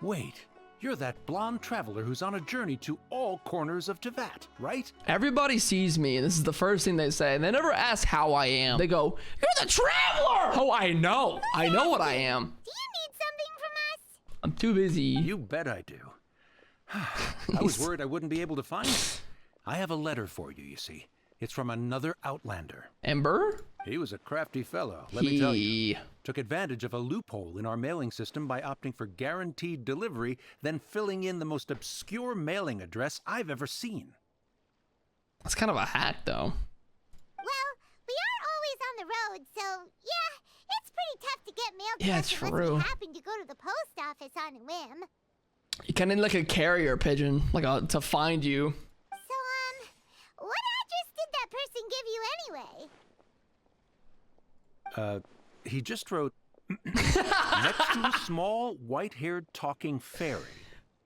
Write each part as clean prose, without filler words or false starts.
Wait, you're that blonde traveler who's on a journey to all corners of Teyvat, right? Everybody sees me, and this is the first thing they say. And they never ask how I am. They go, "You're the traveler!" Oh, I know. I know what I am. Do you need something from us? I'm too busy. You bet I do. I was worried I wouldn't be able to find it. I have a letter for you, you see. It's from another Outlander. Ember? He was a crafty fellow, let me tell you. Took advantage of a loophole in our mailing system by opting for guaranteed delivery, then filling in the most obscure mailing address I've ever seen. That's kind of a hack, though. Well, we aren't always on the road, so yeah, it's pretty tough to get mail to Yeah, us it's unless true. we happen to go to the post office on a whim. You kind of need like a carrier pigeon, like to find you. So, what address did that person give you anyway? He just wrote, next to a small, white-haired talking fairy.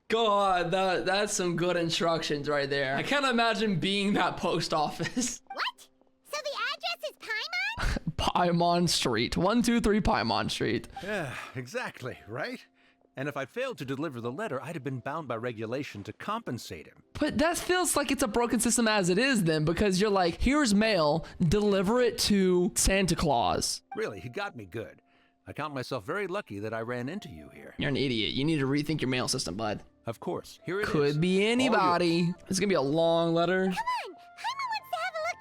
God, that's some good instructions right there. I can't imagine being that post office. What? So the address is Paimon? Paimon Street. 123 Paimon Street. Yeah, exactly, right? And if I failed to deliver the letter, I'd have been bound by regulation to compensate him. But that feels like it's a broken system as it is then, because you're like, here's mail, deliver it to Santa Claus. Really, he got me good. I count myself very lucky that I ran into you here. You're an idiot. You need to rethink your mail system, bud. Of course, here it is. Could be anybody. It's gonna be a long letter. Come on, Paimon wants to have a look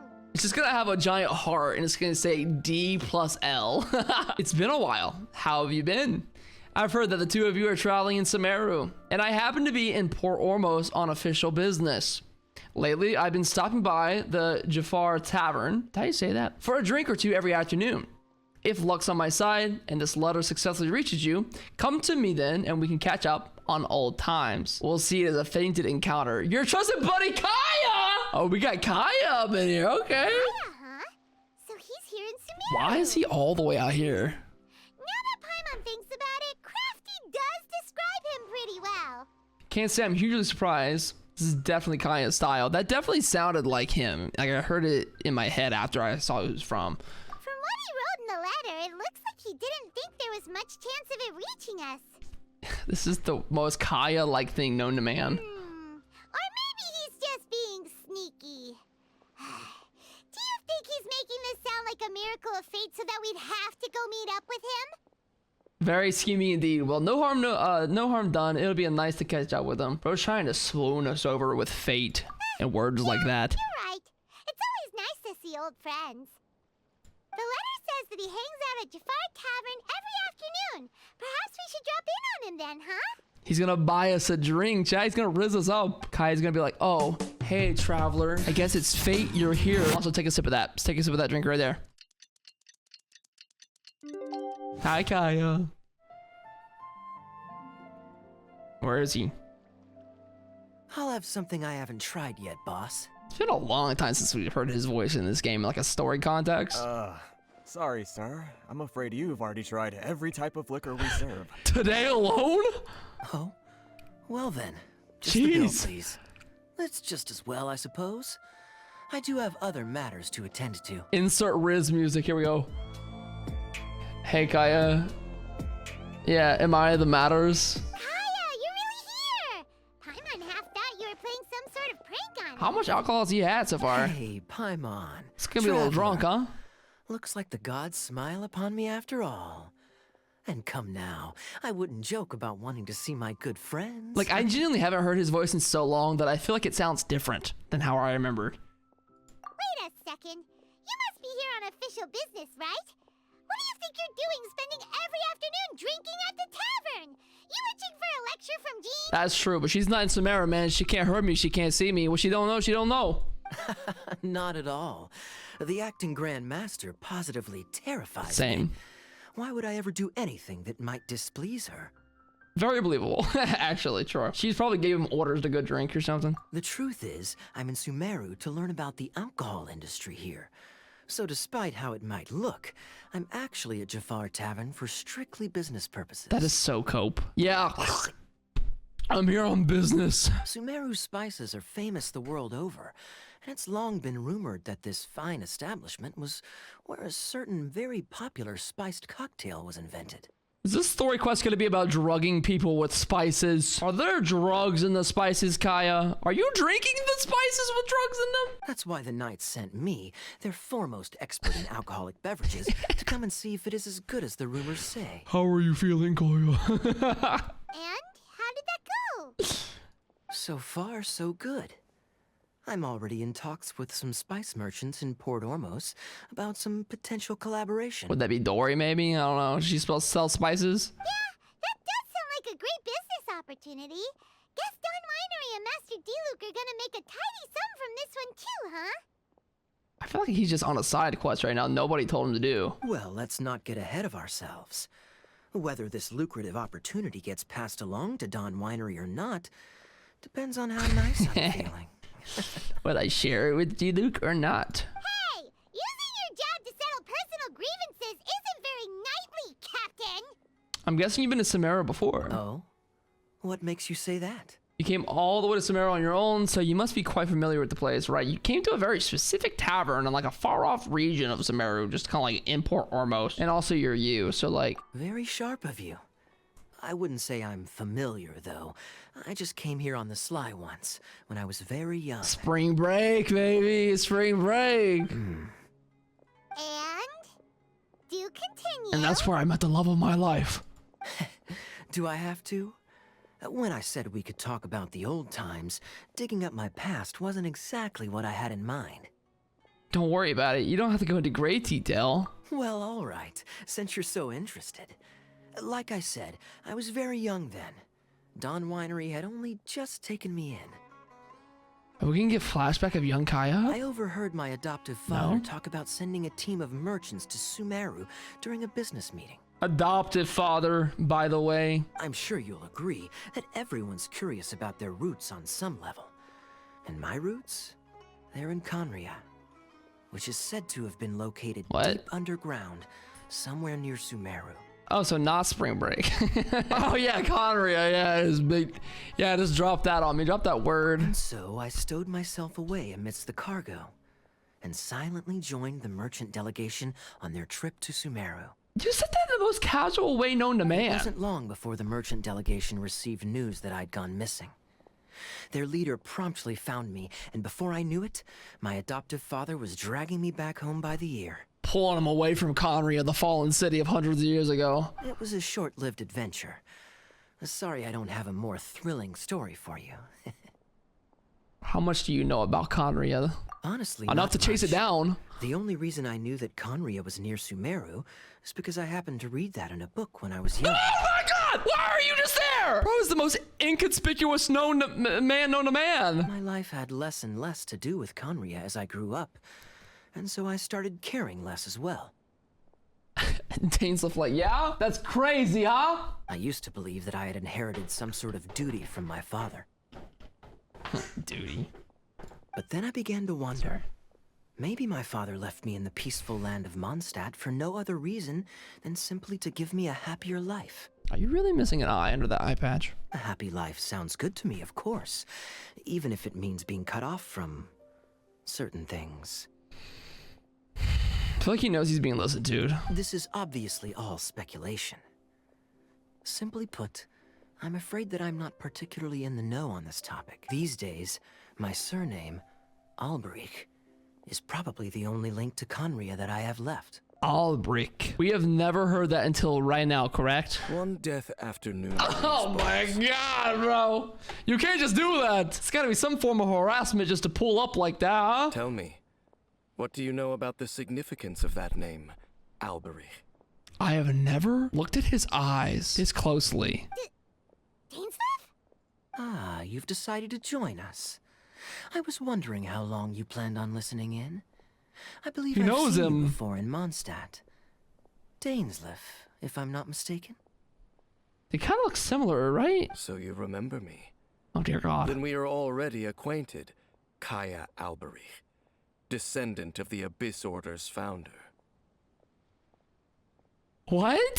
too. It's just gonna have a giant heart and it's gonna say D+L. It's been a while. How have you been? I've heard that the two of you are traveling in Sumeru, and I happen to be in Port Ormos on official business. Lately, I've been stopping by the Jafar Tavern, how do you say that? For a drink or two every afternoon. If luck's on my side and this letter successfully reaches you, come to me then and we can catch up on old times. We'll see it as a fainted encounter. Your trusted buddy Kaeya! Oh, we got Kaeya up in here, okay. Uh-huh. So he's here in Sumeru. Why is he all the way out here? Now that Paimon thinks about it, Crafty does describe him pretty well. Can't say I'm hugely surprised. This is definitely Kaeya's style. That definitely sounded like him. Like I heard it in my head after I saw who it was from. From what he wrote in the letter, it looks like he didn't think there was much chance of it reaching us. This is the most Kaeya-like thing known to man. Or maybe he's just being sneaky. Do you think he's making this sound like a miracle of fate so that we'd have to go meet up with him? Very scheming indeed. Well, no harm done. It'll be nice to catch up with him. Bro's trying to swoon us over with fate and words like that. You're right. It's always nice to see old friends. The letter says that he hangs out at Jafar Tavern every afternoon. Perhaps we should drop in on him then, huh? He's gonna buy us a drink. He's gonna rizz us up. Kaeya's gonna be like, oh, hey, traveler. I guess it's fate you're here. Also, take a sip of that. Let's take a sip of that drink right there. Hi, Kaeya. Where is he? I'll have something I haven't tried yet, boss. It's been a long time since we've heard his voice in this game, in like a story context. Sorry, sir. I'm afraid you've already tried every type of liquor we serve. Today alone? Oh? Well then, just the bill, Jeez. please. That's just as well, I suppose. I do have other matters to attend to. Insert Riz music. Here we go. Hey, Kaeya. Yeah, am I the matters? Kaeya, you're really here! Paimon half thought you were playing some sort of prank on him. How much alcohol has he had so far? Hey, Paimon. It's gonna be a little drunk, huh? Looks like the gods smile upon me after all. And come now, I wouldn't joke about wanting to see my good friends. Like, I genuinely haven't heard his voice in so long that I feel like it sounds different than how I remembered. Wait a second. You must be here on official business, right? What do you think you're doing spending every afternoon drinking at the tavern? You itching for a lecture from Jean? That's true, but she's not in Sumeru, man. She can't hurt me. She can't see me. What she don't know, she don't know. Not at all. The acting Grand Master positively terrifies Same. me. Why would I ever do anything that might displease her? Very believable, actually, sure. She's probably gave him orders to go drink or something. The truth is, I'm in Sumeru to learn about the alcohol industry here. So despite how it might look, I'm actually at Jafar Tavern for strictly business purposes. That is so cope. Yeah. I'm here on business. Sumeru spices are famous the world over, and it's long been rumored that this fine establishment was where a certain very popular spiced cocktail was invented. Is this story quest going to be about drugging people with spices? Are there drugs in the spices, Kaeya? Are you drinking the spices with drugs in them? That's why the knights sent me, their foremost expert in alcoholic beverages, to come and see if it is as good as the rumors say. How are you feeling, Kaeya? And how did that go? So far, so good. I'm already in talks with some spice merchants in Port Ormos about some potential collaboration. Would that be Dory, maybe? I don't know. She's supposed to sell spices? Yeah, that does sound like a great business opportunity. Guess Don Winery and Master D-Luke are gonna make a tidy sum from this one too, huh? I feel like he's just on a side quest right now. Nobody told him to do. Well, let's not get ahead of ourselves. Whether this lucrative opportunity gets passed along to Don Winery or not depends on how nice I'm feeling. Would I share it with D-Luke or not? Hey, using your job to settle personal grievances isn't very knightly, Captain. I'm guessing you've been to Samara before. Oh? What makes you say that? You came all the way to Samara on your own, so you must be quite familiar with the place, right? You came to a very specific tavern in like a far-off region of Samara, just kind of like in Port Ormos. And also you're you, so like... Very sharp of you. I wouldn't say I'm familiar, though. I just came here on the sly once, when I was very young. Spring break, baby! Spring break! And? Do continue. And that's where I met the love of my life. Do I have to? When I said we could talk about the old times, digging up my past wasn't exactly what I had in mind. Don't worry about it. You don't have to go into great detail. Well, all right, since you're so interested. Like I said, I was very young then. Don Winery had only just taken me in. Are we gonna get flashback of young Kaeya? I overheard my adoptive father No? talk about sending a team of merchants to Sumeru during a business meeting. Adoptive father, by the way. I'm sure you'll agree that everyone's curious about their roots on some level. And my roots? They're in Conria, which is said to have been located deep underground, somewhere near Sumeru. Oh, so not spring break. Oh yeah, Conria, yeah, it is big. Yeah, just drop that on me. Drop that word. And so I stowed myself away amidst the cargo, and silently joined the merchant delegation on their trip to Sumeru. You said that in the most casual way known to It man. wasn't long before the merchant delegation received news that I'd gone missing. Their leader promptly found me, and before I knew it, my adoptive father was dragging me back home by the ear. Pulling him away from Conria, the fallen city of hundreds of years ago. It was a short-lived adventure. Sorry I don't have a more thrilling story for you. How much do you know about Conria? Honestly, Enough not to chase it much. down. The only reason I knew that Conria was near Sumeru is because I happened to read that in a book when I was young. Oh my god! Why are you just there? Bro is the most inconspicuous man known to man. My life had less and less to do with Conria as I grew up, and so I started caring less as well. Dane's like, yeah? That's crazy, huh? I used to believe that I had inherited some sort of duty from my father. Duty. But then I began to wonder. Maybe my father left me in the peaceful land of Mondstadt for no other reason than simply to give me a happier life. Are you really missing an eye under that eye patch? A happy life sounds good to me, of course, even if it means being cut off from certain things. I feel like he knows he's being listened to. This is obviously all speculation. Simply put, I'm afraid that I'm not particularly in the know on this topic. These days, my surname, Alberich, is probably the only link to Conria that I have left. Alberich. We have never heard that until right now, correct? One death afternoon. Oh my god, bro. You can't just do that. It's gotta be some form of harassment just to pull up like that, huh? Tell me, what do you know about the significance of that name, Alberich? I have never looked at his eyes this closely. Dainsleif? Ah, you've decided to join us. I was wondering how long you planned on listening in. I believe He I've knows seen him. you before in Mondstadt. Dainsleif, if I'm not mistaken. They kind of look similar, right? So you remember me. Oh dear god. Then we are already acquainted. Kaeya Alberich, descendant of the Abyss Order's founder. What?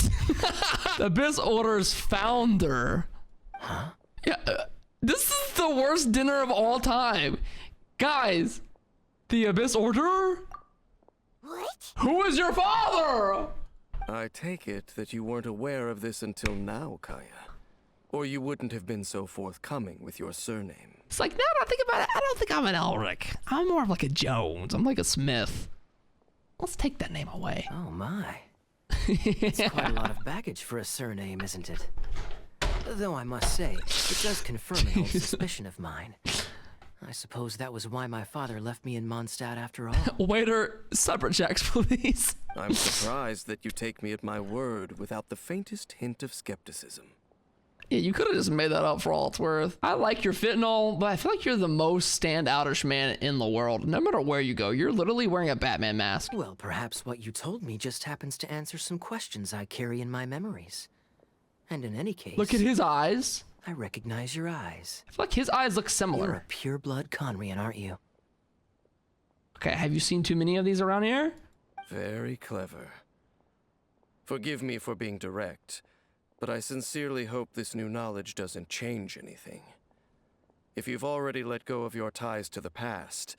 The Abyss Order's founder. Huh? Yeah, this is the worst dinner of all time. Guys, the Abyss Order? What? Who is your father? I take it that you weren't aware of this until now, Kaeya. Or you wouldn't have been so forthcoming with your surname. It's like, now that I think about it, I don't think I'm an Alberich. I'm more of like a Jones. I'm like a Smith. Let's take that name away. Oh my. It's quite a lot of baggage for a surname, isn't it? Though I must say, it does confirm an old suspicion of mine. I suppose that was why my father left me in Mondstadt after all. Waiter, separate checks, please. I'm surprised that you take me at my word without the faintest hint of skepticism. Yeah, you could have just made that up for all it's worth. I like your fit and all, but I feel like you're the most standoutish man in the world. No matter where you go, you're literally wearing a Batman mask. Well, perhaps what you told me just happens to answer some questions I carry in my memories. And in any case... Look at his eyes. I recognize your eyes. I feel like his eyes look You're similar. a pure-blood Conrian, aren't you? Okay, have you seen too many of these around here? Very clever. Forgive me for being direct, but I sincerely hope this new knowledge doesn't change anything. If you've already let go of your ties to the past,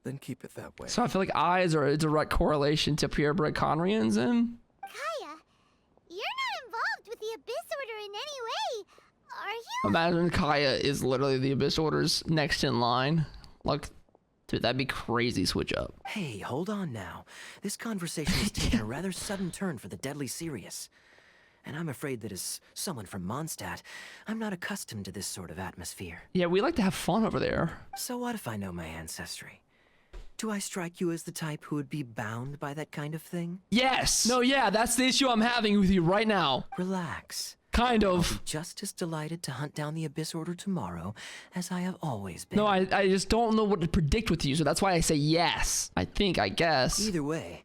then keep it that way. So I feel like eyes are a direct correlation to purebred Conrians and... Kaeya, you're not involved with the Abyss Order in any way, are you? Imagine Kaeya is literally the Abyss Order's next in line. Like, dude, that'd be crazy switch up. Hey, hold on now. This conversation has taken a rather sudden turn for the deadly serious. And I'm afraid that as someone from Mondstadt, I'm not accustomed to this sort of atmosphere. Yeah, we like to have fun over there. So what if I know my ancestry? Do I strike you as the type who would be bound by that kind of thing? Yes! No, yeah, that's the issue I'm having with you right now. Relax. Kind I'll of. be just as delighted to hunt down the Abyss Order tomorrow as I have always been. No, I just don't know what to predict with you, so that's why I say yes. I guess. Either way,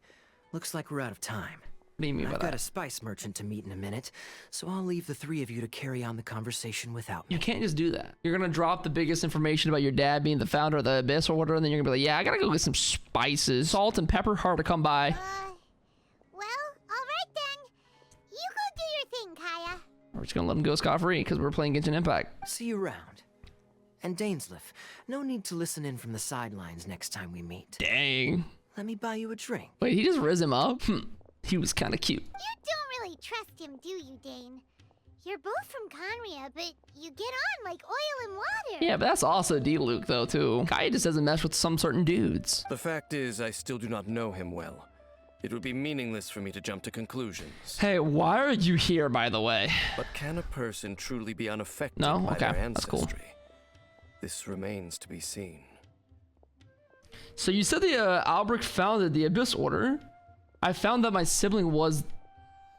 looks like we're out of time. What do you mean by I've got that? a spice merchant to meet in a minute, so I'll leave the three of you to carry on the conversation without me. You can't just do that. You're gonna drop the biggest information about your dad being the founder of the Abyss Order, and then you're gonna be like, yeah, I gotta go get some spices. Salt and pepper, hard to come by. Well, alright then. You go do your thing, Kaeya. We're just gonna let him go scot-free, because we're playing Genshin Impact. See you around. And Dainsleif, no need to listen in from the sidelines next time we meet. Dang. Let me buy you a drink. Wait, he just riz him up? He was kinda cute. You don't really trust him, do you, Dane? You're both from Conria, but you get on like oil and water. Yeah, but that's also D-Luke, though, too. Kaeya just doesn't mess with some certain dudes. The fact is, I still do not know him well. It would be meaningless for me to jump to conclusions. Hey, why are you here, by the way? But can a person truly be unaffected No? by Okay, their that's cool. ancestry? This remains to be seen. So you said the Alberich founded the Abyss Order. I found that my sibling was...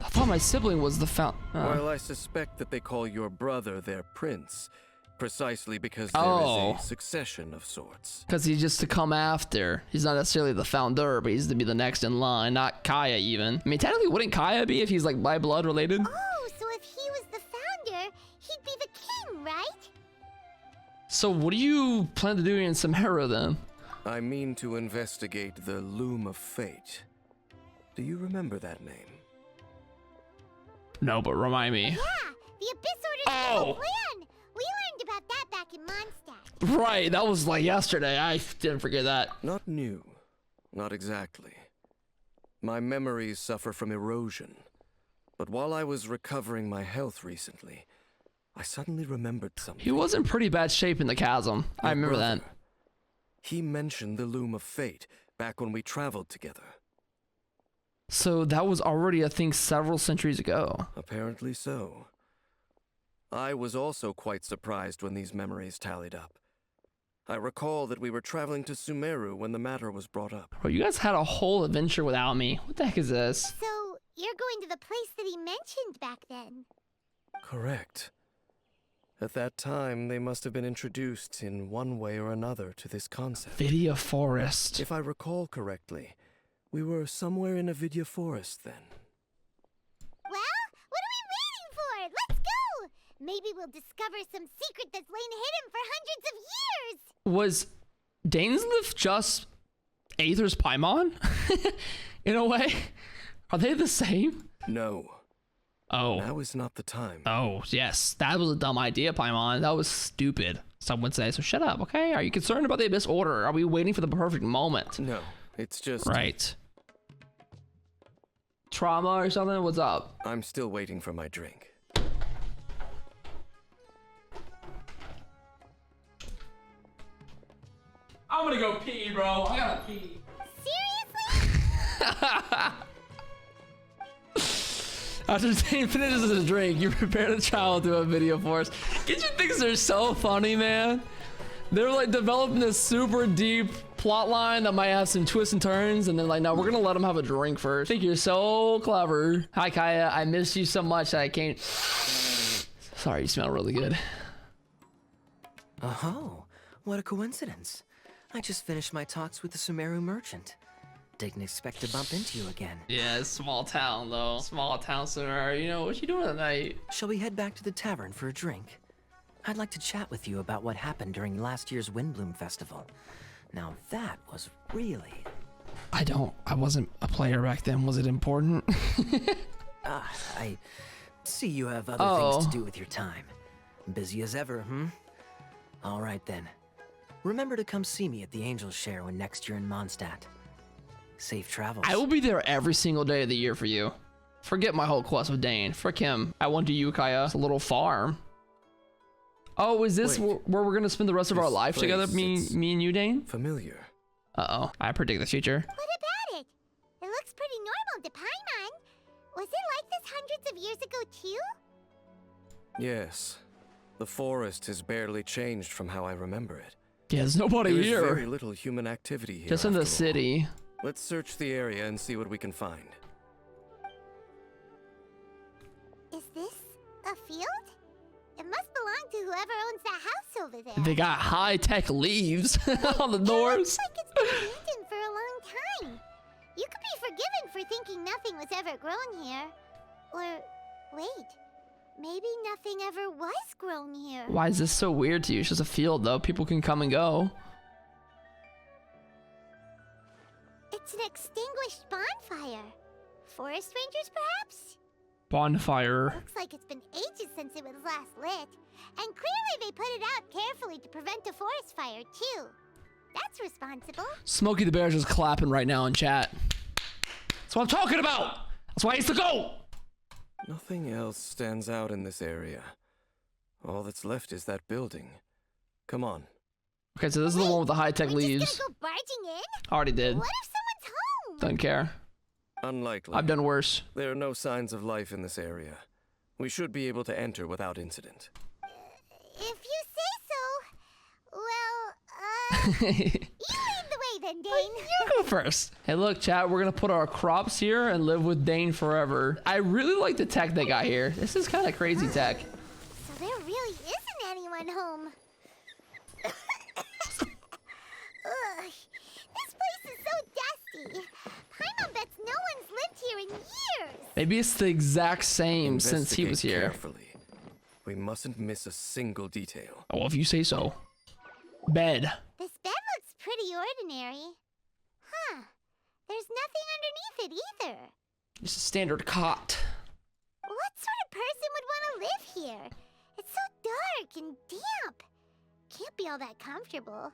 I thought my sibling was the While I suspect that they call your brother their prince, precisely because there Oh. is a succession of sorts. Because he's just to come after. He's not necessarily the founder, but he's to be the next in line. Not Kaeya, even. I mean, technically, wouldn't Kaeya be if he's, like, by blood related? Oh, so if he was the founder, he'd be the king, right? So what do you plan to do in Samara, then? I mean to investigate the Loom of Fate. Do you remember that name? No, but remind me. Yeah, the Abyss Order's Oh. little plan. We learned about that back in Mondstadt. Right, that was, like, yesterday. I didn't forget that. Not new. Not exactly. My memories suffer from erosion. But while I was recovering my health recently, I suddenly remembered something. He was in pretty bad shape in the chasm. I Your remember that. brother. He mentioned the Loom of Fate back when we traveled together. So that was already a thing several centuries ago. Apparently so. I was also quite surprised when these memories tallied up. I recall that we were traveling to Sumeru when the matter was brought up. Bro, you guys had a whole adventure without me. What the heck is this? So, you're going to the place that he mentioned back then. Correct. At that time, they must have been introduced in one way or another to this concept. Vidya Forest. If I recall correctly, we were somewhere in a Vidya forest then. Well, what are we waiting for? Let's go! Maybe we'll discover some secret that's lain hidden for hundreds of years! Was Dainsleif just Aether's Paimon? In a way? Are they the same? No, Oh. now is not the time. Oh, yes. That was a dumb idea, Paimon. That was stupid, some would say. So shut up, okay? Are you concerned about the Abyss Order? Are we waiting for the perfect moment? No, it's just... Right. trauma or something? What's up? I'm still waiting for my drink. I'm gonna go pee, bro. I gotta pee. Seriously? After Dane finishes his drink, you prepare the child to a video for us. Genshin thinks they're so funny, man. They're like developing this super deep plot line that might have some twists and turns, and then like, no, we're gonna let him have a drink first. I think you're so clever. Hi, Kaeya. I missed you so much that I can't. Sorry, you smell really good. Oh, what a coincidence. I just finished my talks with the Sumeru merchant. Didn't expect to bump into you again. Yeah, it's small town though. Small town sooner. You know, what you doing tonight? Shall we head back to the tavern for a drink? I'd like to chat with you about what happened during last year's Windbloom Festival. Now that was really... I wasn't a player back then. Was it important? I see you have other things to do with your time. Busy as ever, All right then. Remember to come see me at the Angels Share when next you're in Mondstadt. Safe travels. I will be there every single day of the year for you. Forget my whole quest with Dane. Frick him. I went to Kaeya. It's a little farm. Oh, is this where we're gonna spend the rest of our life together? Me and you, Dane? Familiar. Uh-oh. I predict the future. What about it? It looks pretty normal to Paimon. Was it like this hundreds of years ago too? Yes. The forest has barely changed from how I remember it. Yeah, there's nobody There's here. very little human activity here. Just in the after all. city. Let's search the area and see what we can find. Is this a field? It must belong to whoever owns that house over there. They got high-tech leaves on the doors. It looks like it's been abandoned for a long time. You could be forgiven for thinking nothing was ever grown here. Or, wait, maybe nothing ever was grown here. Why is this so weird to you? It's just a field, though. People can come and go. It's an extinguished bonfire. Forest rangers, perhaps? Bonfire. Looks like it's been ages since it was last lit. And clearly they put it out carefully to prevent a forest fire, too. That's responsible. Smokey the Bear's just clapping right now in chat. That's what I'm talking about. That's why I used to go. Nothing else stands out in this area. All that's left is that building. Come on. Okay, so this is the one with the high-tech We're leaves. just gonna go barging in? Already did. What if someone's home? Don't care. Unlikely. I've done worse. There are no signs of life in this area. We should be able to enter without incident. If you say so. Well, you lead the way then, Dane. You go first. Hey, look, chat. We're gonna put our crops here and live with Dane forever. I really like the tech they got here. This is kind of crazy tech. So there really isn't anyone home. Ugh, this place is so dusty. Paimon bets no one's lived here in years. Maybe it's the exact same since he was Investigate here. carefully. We mustn't miss a single detail. Oh, well, if you say so. Bed. This bed looks pretty ordinary. Huh. There's nothing underneath it either. Just a standard cot. What sort of person would want to live here? It's so dark and damp. Can't be all that comfortable.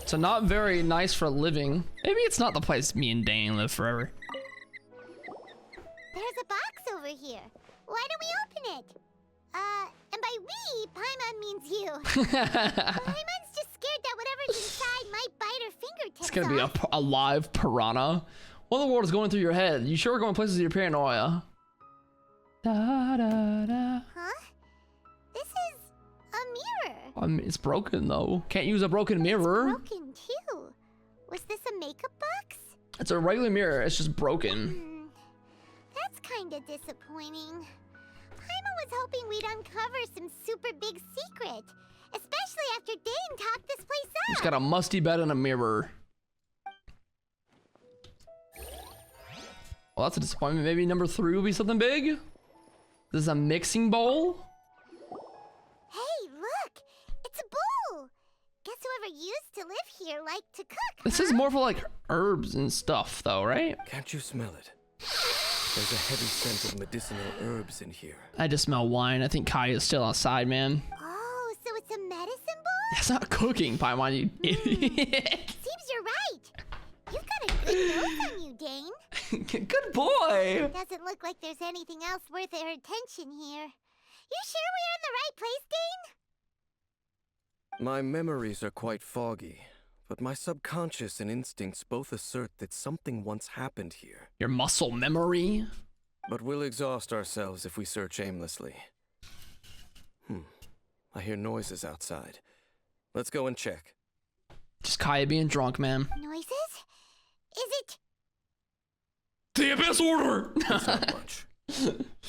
So not very nice for living. Maybe it's not the place me and Dane live forever. There's a box over here. Why don't we open it? And by we, Paimon means you. Paimon's just scared that whatever's inside might bite her fingertips It's gonna be off. a live piranha. What in the world is going through your head? You sure we're going places with your paranoia? Da, da, da. Huh? This is a mirror. It's broken though. Can't use a broken mirror. Broken too. Was this a makeup box? It's a regular mirror. It's just broken. That's kinda disappointing. Paimon was hoping we'd uncover some super big secret. Especially after Dane talked this place up. It's got a musty bed and a mirror. Well, that's a disappointment. Maybe number 3 will be something big? This is a mixing bowl? Hey, look! It's a bowl! Guess whoever used to live here liked to cook, This huh? is more for like herbs and stuff though, right? Can't you smell it? There's a heavy scent of medicinal herbs in here. I just smell wine. I think Kaeya is still outside, man. Oh, so it's a medicine bowl? That's not cooking, Paimon, you idiot. Seems you're right. You've got a good notes on you, Dane. Good boy. Doesn't look like there's anything else worth our attention here. You sure we're in the right place, Dane? My memories are quite foggy, but my subconscious and instincts both assert that something once happened here. Your muscle memory? But we'll exhaust ourselves if we search aimlessly. I hear noises outside. Let's go and check. Just Kaeya being drunk, man. Noises? Is it? The Abyss Order! It's not much.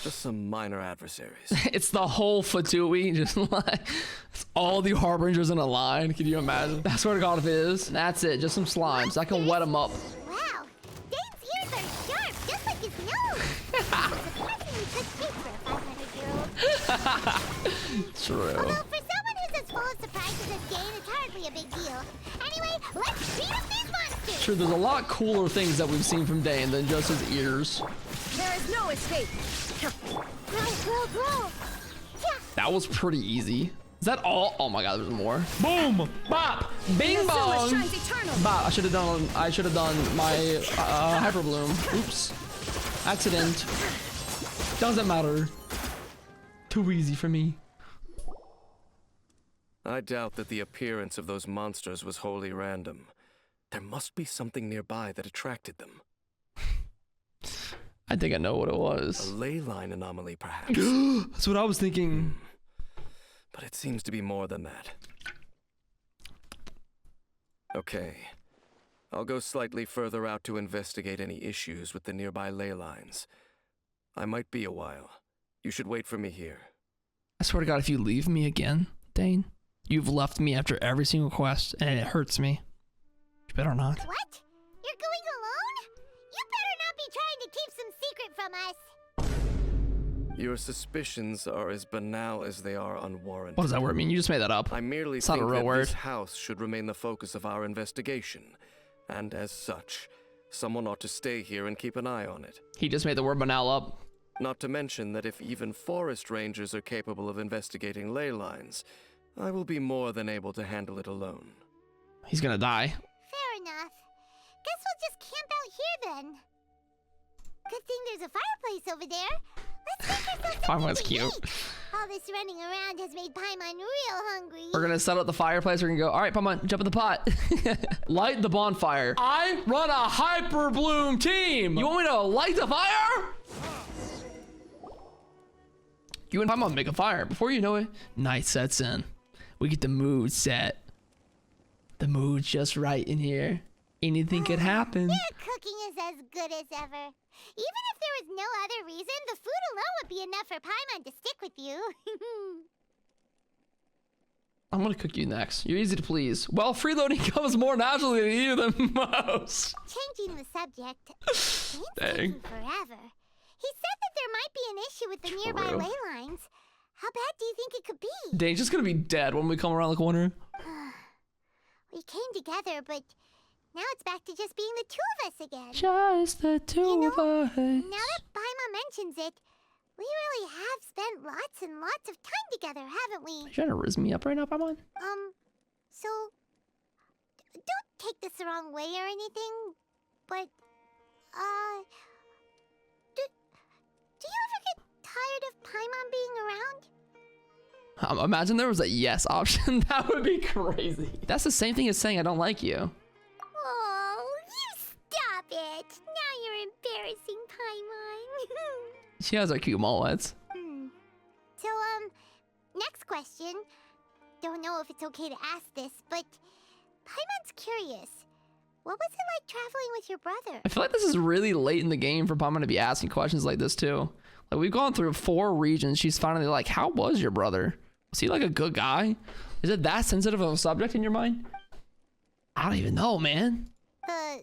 Just some minor adversaries. It's the whole Fatui, just like, it's all the Harbingers in a line. Can you imagine? I swear to God if it is. That's it, just some slimes. I can wet them up. Wow, Dane's ears are sharp, just like his nose. Surprisingly good shape for a 500-year-old. True. Although for someone who's as full of surprises as Dane, it's hardly a big deal. Anyway, let's beat up these monsters. Sure, there's a lot cooler things that we've seen from Dane than just his ears. There is no escape. Roll. That was pretty easy. Is that all? Oh my God, there's more. Boom! Bop! Bing Azula bong! shines eternal. Bop! I should have done my hyper bloom. Oops. Accident. Doesn't matter. Too easy for me. I doubt that the appearance of those monsters was wholly random. There must be something nearby that attracted them. I think I know what it A was. ley line anomaly, perhaps. That's what I was thinking. But it seems to be more than that. Okay. I'll go slightly further out to investigate any issues with the nearby ley lines. I might be a while. You should wait for me here. I swear to God, if you leave me again, Dane, you've left me after every single quest, and it hurts me. You better not. What? You're going alone? You better not be trying to keep some secret from us. Your suspicions are as banal as they are unwarranted. What does that word mean? You just made that up. I merely It's not think a real that word. this house should remain the focus of our investigation. And as such, someone ought to stay here and keep an eye on it. He just made the word banal up. Not to mention that if even forest rangers are capable of investigating ley lines, I will be more than able to handle it alone. He's gonna die. Fair enough. Guess we'll just camp out here then. Good thing there's a fireplace over there. Let's make ourselves Paimon's something to cute. eat. All this running around has made Paimon real hungry. We're gonna set up the fireplace. We're gonna go, all right, Paimon, jump in the pot. Light the bonfire. I run a hyper bloom team. You want me to light the fire? You and Paimon make a fire. Before you know it, night sets in. We get the mood set. The mood's just right in here. Anything could happen. Your cooking is as good as ever. Even if there was no other reason, the food alone would be enough for Paimon to stick with you. I'm gonna cook you next. You're easy to please. Well, freeloading comes more naturally to you than most. Changing the subject. Dane's Dang. taking forever. He said that there might be an issue with the nearby True. ley lines. How bad do you think it could be? Dane's just gonna be dead when we come around the corner. We came together, but now it's back to just being the two of us again. Just the two of us. Now that Paimon mentions it, we really have spent lots and lots of time together, haven't we? You trying to rizz me up right now, Paimon? So, don't take this the wrong way or anything, but, do you ever get tired of Paimon being around? Imagine there was a yes option. That would be crazy. That's the same thing as saying I don't like you. Oh, you stop it. Now you're embarrassing Paimon. She has her cute mullets. So, next question. Don't know if it's okay to ask this, but Paimon's curious. What was it like traveling with your brother? I feel like this is really late in the game for Paimon to be asking questions like this too. Like we've gone through 4 regions. She's finally like, how was your brother? Was he like a good guy? Is it that sensitive of a subject in your mind? I don't even know, man. The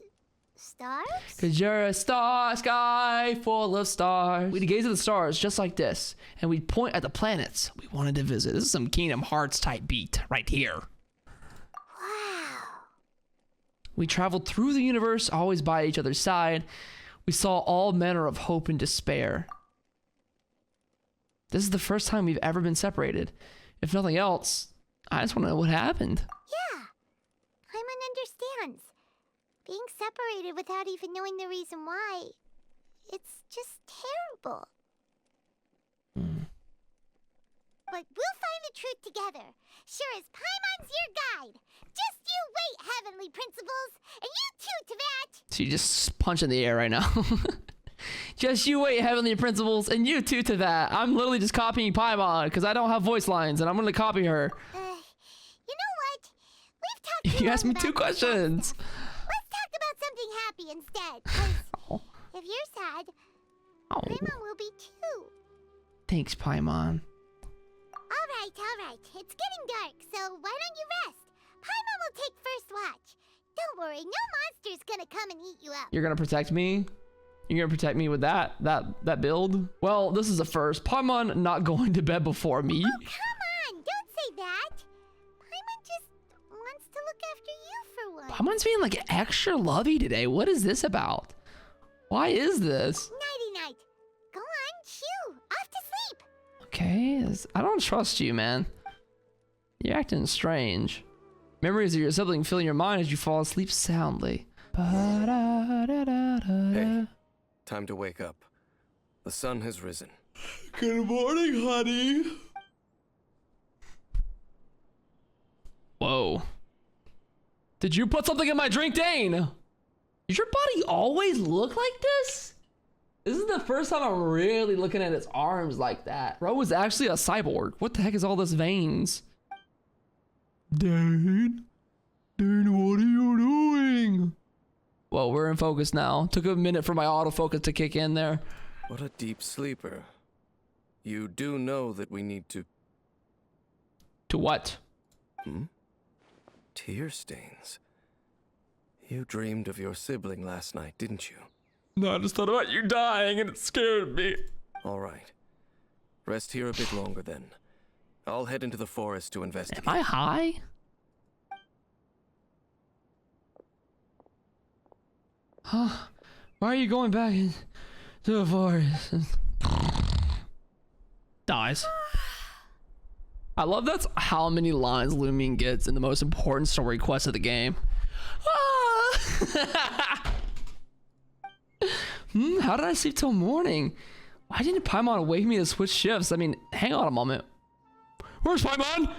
stars? Cause you're a star sky full of stars. We'd gaze at the stars just like this, and we'd point at the planets we wanted to visit. This is some Kingdom Hearts type beat right here. Wow. We traveled through the universe, always by each other's side. We saw all manner of hope and despair. This is the first time we've ever been separated. If nothing else, I just want to know what happened. Yeah. Paimon understands. Being separated without even knowing the reason why, it's just terrible. But we'll find the truth together. Sure as Paimon's your guide. Just you wait, Heavenly Principles. And you too, Tavat. So you just punch in the air right now. Just you wait, Heavenly Principles, and you too, Tavat. I'm literally just copying Paimon because I don't have voice lines, and I'm going to copy her. You know what? We've talked too You asked me long 2 about questions. Let's talk about something happy instead. 'Cause if you're sad, Oh, Paimon will be too. thanks, Paimon. All right. It's getting dark, so why don't you rest? Paimon will take first watch. Don't worry, no monster's gonna come and eat you up. You're going to protect me? You're going to protect me with that build? Well, this is a first. Paimon not going to bed before me. Oh, come on, don't say that. Paimon just wants to look after you for once. Paimon's being like extra lovey today. What is this about? Why is this? Nighty-night. Go on, shoo. Off to sleep. Okay, I don't trust you, man. You're acting strange. Memories of your sibling fill your mind as you fall asleep soundly. Hey, time to wake up. The sun has risen. Good morning, honey. Whoa. Did you put something in my drink, Dane? Does your body always look like this? This is the first time I'm really looking at its arms like that. Bro was actually a cyborg. What the heck is all this veins? Dane? Dane, what are you doing? Well, we're in focus now. Took a minute for my autofocus to kick in there. What a deep sleeper. You do know that we need to... To what? Tear stains. You dreamed of your sibling last night, didn't you? No, I just thought about you dying and it scared me. All right. Rest here a bit longer then. I'll head into the forest to investigate. Am I high? Huh? Why are you going back into the forest? Dies. I love that's how many lines Lumion gets in the most important story quest of the game. How did I sleep till morning? Why didn't Paimon wake me to switch shifts? I mean, hang on a moment. Where's Paimon?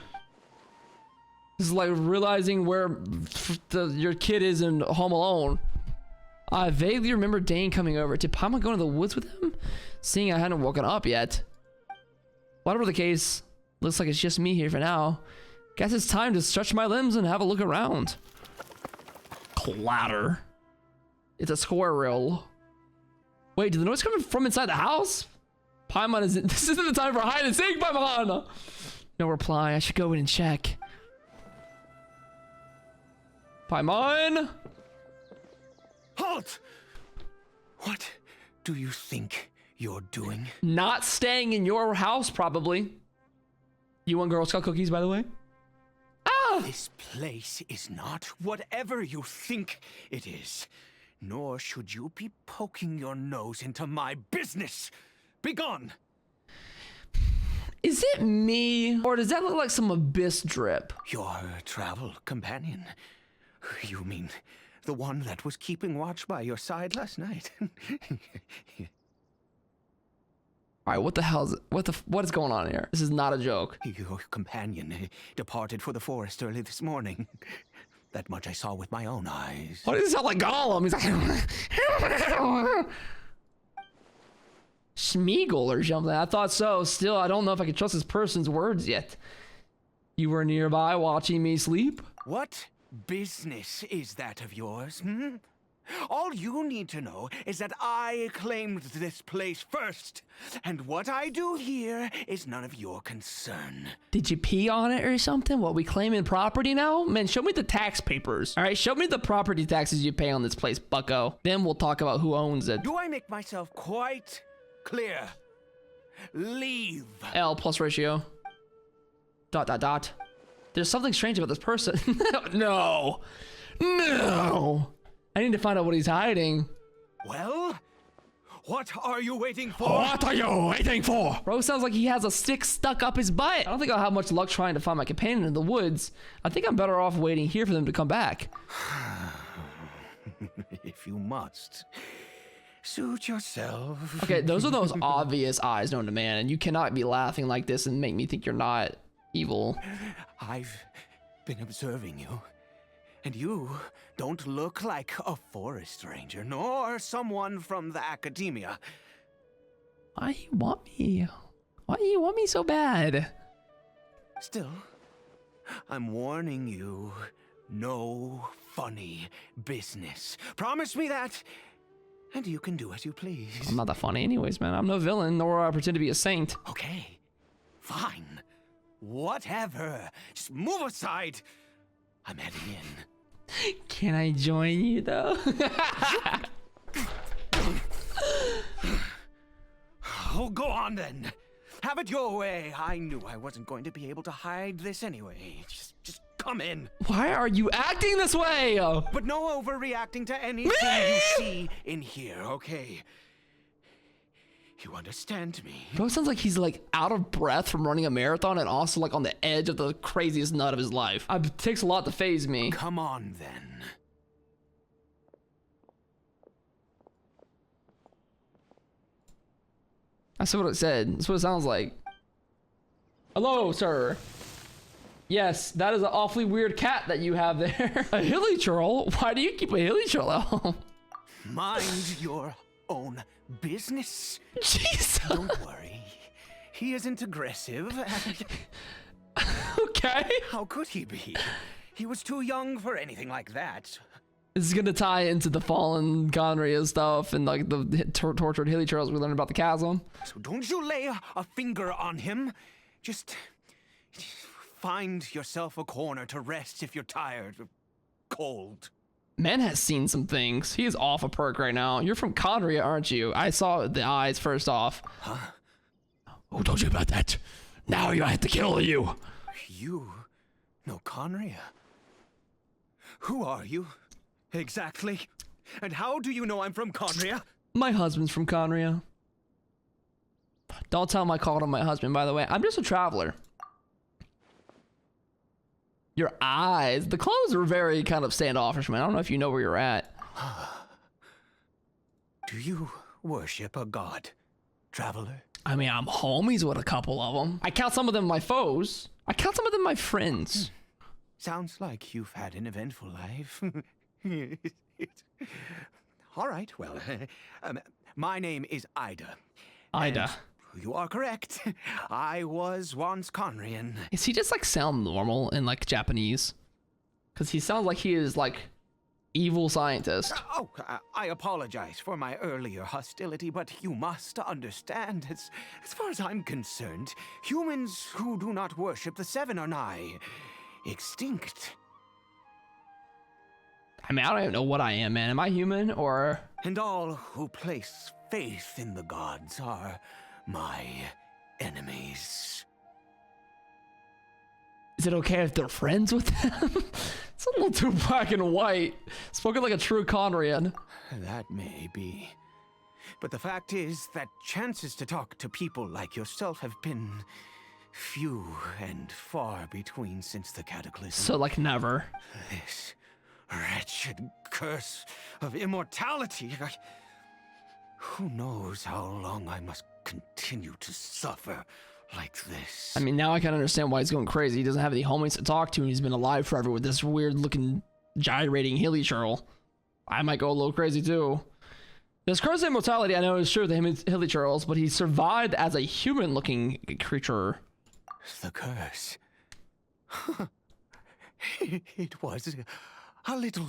This is like realizing where your kid is in Home Alone. I vaguely remember Dane coming over. Did Paimon go into the woods with him? Seeing I hadn't woken up yet. Whatever the case, looks like it's just me here for now. Guess it's time to stretch my limbs and have a look around. Clatter. It's a squirrel. Wait, did the noise come from inside the house? Paimon isn't. This isn't the time for hide and seek, Paimon! No reply. I should go in and check. Paimon? Halt! What do you think you're doing? Not staying in your house, probably. You want Girl Scout cookies, by the way? Ah! This place is not whatever you think it is. Nor should you be poking your nose into my business. Begone! Is it me? Or does that look like some abyss drip? Your travel companion. You mean the one that was keeping watch by your side last night? Alright, what the hell is it? What is going on here? This is not a joke. Your companion departed for the forest early this morning. That much I saw with my own eyes. Why does it sound like Gollum? He's like... Smeagol or something. I thought so. Still, I don't know if I can trust this person's words yet. You were nearby watching me sleep? What business is that of yours, hmm? All you need to know is that I claimed this place first. And what I do here is none of your concern. Did you pee on it or something? What, we claiming property now? Man, show me the tax papers. All right, show me the property taxes you pay on this place, bucko. Then we'll talk about who owns it. Do I make myself quite clear? Leave. L plus ratio. ... There's something strange about this person. No. No. I need to find out what he's hiding. Well, what are you waiting for? What are you waiting for? Bro sounds like he has a stick stuck up his butt. I don't think I'll have much luck trying to find my companion in the woods. I think I'm better off waiting here for them to come back. if you must. Suit yourself. Okay, those are those obvious eyes known to man, and you cannot be laughing like this and make me think you're not evil. I've been observing you, and you don't look like a forest ranger, nor someone from the academia. Why do you want me? Why do you want me so bad? Still, I'm warning you, no funny business. Promise me that, and you can do as you please. I'm not that funny anyways, man. I'm no villain, nor will I pretend to be a saint. Okay, fine. Whatever. Just move aside. I'm heading in. Can I join you, though? Oh, go on then. Have it your way. I knew I wasn't going to be able to hide this anyway. Just come in. Why are you acting this way? But no overreacting to anything you see in here, okay? You understand me? Bro, it sounds like he's like out of breath from running a marathon and also like on the edge of the craziest nut of his life. It takes a lot to phase me. Come on then. That's what it said. That's what it sounds like. Hello, sir. Yes, that is an awfully weird cat that you have there. A hilly churl? Why do you keep a hilly churl at home? Mind your own business. Jesus. Don't worry. He isn't aggressive. Okay. How could he be? He was too young for anything like that. This is gonna tie into the fallen gonorrhea stuff and like the tortured hilly churls we learned about the chasm. So don't you lay a finger on him. Just find yourself a corner to rest if you're tired or cold. Man has seen some things. He is off a perk right now. You're from Conria, aren't you? I saw the eyes first off. Huh? Who told you about that? Now I have to kill you. You know Conria? Who are you? Exactly. And how do you know I'm from Conria? My husband's from Conria. Don't tell him I called him my husband, by the way. I'm just a traveler. Your eyes. The clothes are very kind of standoffish, man. I don't know if you know where you're at. Do you worship a god, traveler? I mean, I'm homies with a couple of them. I count some of them my foes. I count some of them my friends. Sounds like you've had an eventful life. All right, well, my name is Eide. Ida. And you are correct. I was once Conrian. Is he just like sound normal in like Japanese? Because he sounds like he is like evil scientist. I apologize for my earlier hostility, but you must understand, as far as I'm concerned, humans who do not worship the Seven are nigh extinct. I mean, I don't even know what I am, man. Am I human or... And all who place faith in the gods are my enemies. Is it okay if they're friends with them? It's a little too black and white. Spoken like a true Conrian. That may be. But the fact is that chances to talk to people like yourself have been few and far between since the cataclysm. So like never. This wretched curse of immortality. Who knows how long I must continue to suffer like this? I mean, now I can understand why he's going crazy. He doesn't have any homies to talk to, and he's been alive forever with this weird-looking, gyrating hilly churl. I might go a little crazy, too. This curse of immortality, I know, is true of the hilly churls, but he survived as a human-looking creature. The curse. It was a little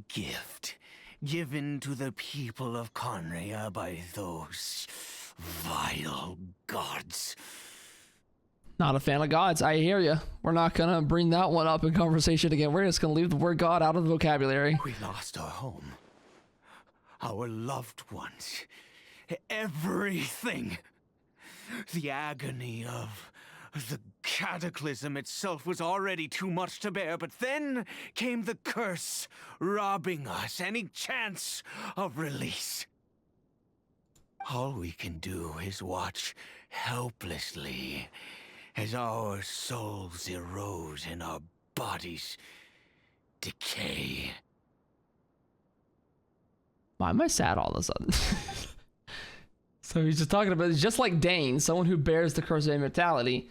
gift given to the people of Conria by those vile gods. Not a fan of gods. I hear you. We're not gonna bring that one up in conversation again. We're just gonna leave the word God out of the vocabulary. We lost our home, our loved ones, everything. The agony of the cataclysm itself was already too much to bear, but then came the curse, robbing us any chance of release. All we can do is watch helplessly as our souls erode and our bodies decay. Why am I sad all of a sudden? So he's just talking about, just like Dane, someone who bears the curse of immortality.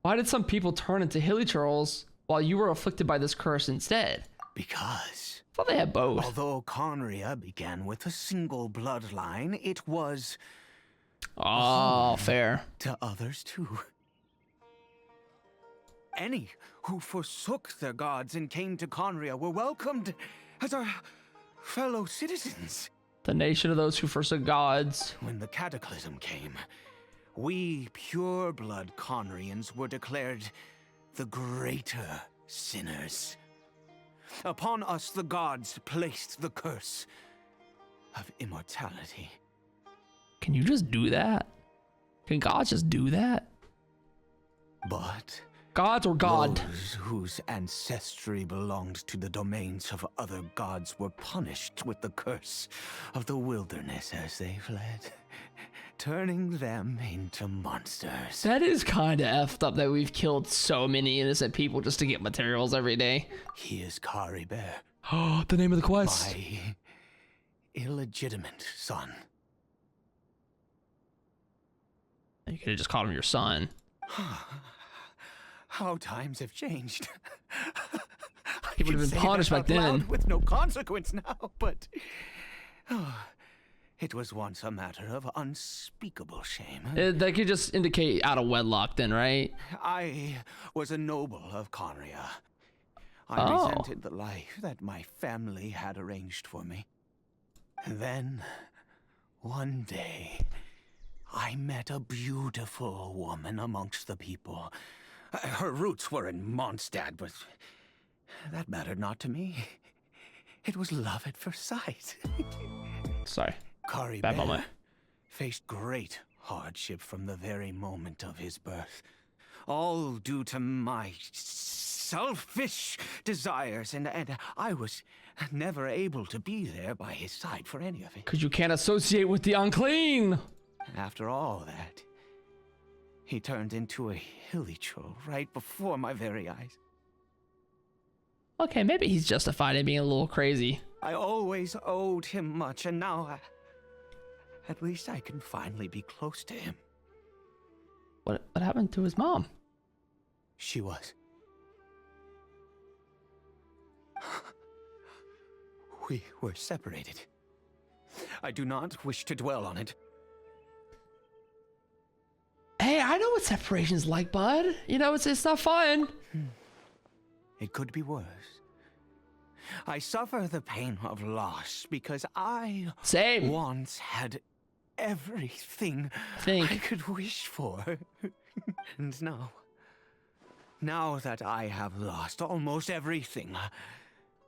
Why did some people turn into hilly churls while you were afflicted by this curse instead? Because I thought they had both. although Conria began with a single bloodline, it was Oh, fair. to others too. Any who forsook their gods and came to Conria were welcomed as our fellow citizens. The nation of those who forsook gods. When the cataclysm came, we pure-blood Conrians were declared the greater sinners. Upon us the gods placed the curse of immortality. Can you just do that? Can gods just do that? But Gods or God? those whose ancestry belonged to the domains of other gods were punished with the curse of the wilderness as they fled, turning them into monsters. That is kind of effed up that we've killed so many innocent people just to get materials every day. He is Caribert, Oh, the name of the quest. my illegitimate son. You could have just called him your son. How times have changed. He would have been punished back then. With no consequence now, but it was once a matter of unspeakable shame. That could just indicate out of wedlock then, right? I was a noble of Conria. I Oh. resented the life that my family had arranged for me. Then, one day, I met a beautiful woman amongst the people. Her roots were in Mondstadt, but that mattered not to me. It was love at first sight. Sorry. Caribert Bad moment. faced great hardship from the very moment of his birth. All due to my selfish desires, and I was never able to be there by his side for any of it. Because you can't associate with the unclean. After all that, he turned into a hilly troll right before my very eyes. Okay, maybe he's justified in being a little crazy. I always owed him much, and now at least I can finally be close to him. What happened to his mom? She was. We were separated. I do not wish to dwell on it. Hey, I know what separation's like, bud. You know, it's not fun. It could be worse. I suffer the pain of loss because I Same. once had everything Think. I could wish for. And now that I have lost almost everything,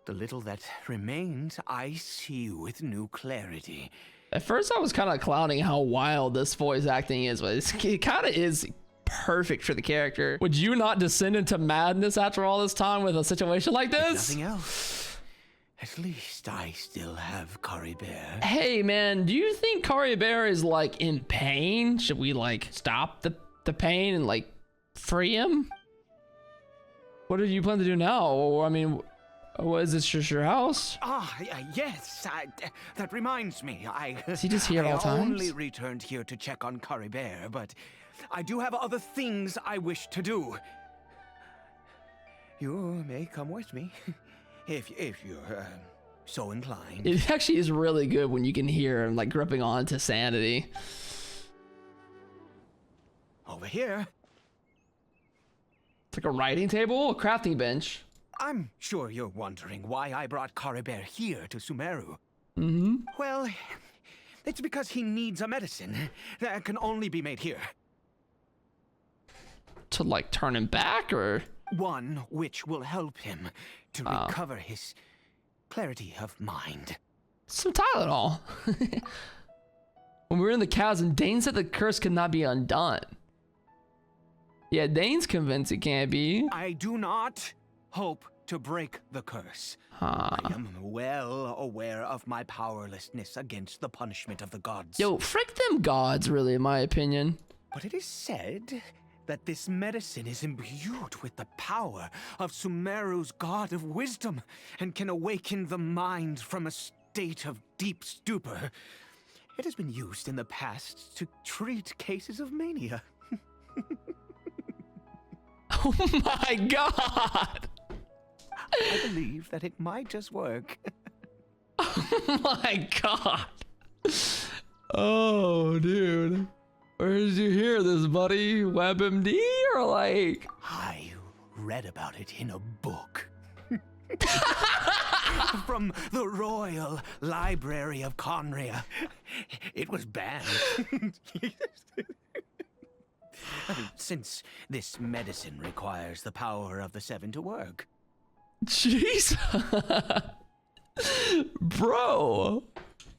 the little that remains I see with new clarity. At first, I was kind of clowning how wild this voice acting is, but it kind of is perfect for the character. Would you not descend into madness after all this time with a situation like If this? nothing else, at least I still have Caribert. Hey, man, do you think Caribert is, like, in pain? Should we, like, stop the pain and, like, free him? What do you plan to do now? I mean, what, is this just your house? Yes, that reminds me. Is he just here at all I times? only returned here to check on Caribert, but I do have other things I wish to do. You may come with me, if you're so inclined. It actually is really good when you can hear him, like, gripping on to sanity. Over here. It's like a writing table, a crafting bench. I'm sure you're wondering why I brought Caribert here to Sumeru. Mm-hmm. Well, it's because he needs a medicine that can only be made here. To, like, turn him back, or? One which will help him to recover his clarity of mind. Some Tylenol. When we were in the chasm, Dane said the curse could not be undone. Yeah, Dane's convinced it can't be. I do not hope to break the curse. I am well aware of my powerlessness against the punishment of the gods. Yo, frick them gods, really, in my opinion. But it is said that this medicine is imbued with the power of Sumeru's god of wisdom and can awaken the mind from a state of deep stupor. It has been used in the past to treat cases of mania. Oh my god! I believe that it might just work. Oh my god! Oh, dude. Where did you hear this, buddy? WebMD or like? I read about it in a book. From the Royal Library of Conria. It was banned. Since this medicine requires the power of the Seven to work. Jeez. Bro.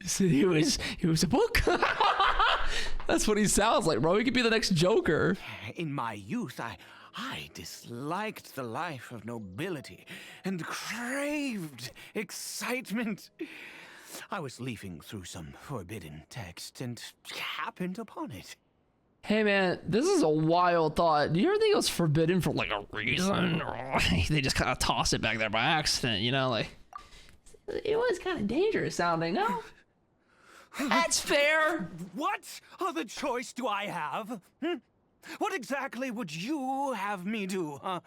He said he was a book? That's what he sounds like, bro. He could be the next Joker. In my youth, I disliked the life of nobility and craved excitement. I was leafing through some forbidden text and happened upon it. Hey man, this is a wild thought. Do you ever think it was forbidden for like a reason? Or they just kind of toss it back there by accident, you know? Like, it was kind of dangerous sounding, no? That's fair. What other choice do I have? What exactly would you have me do, huh?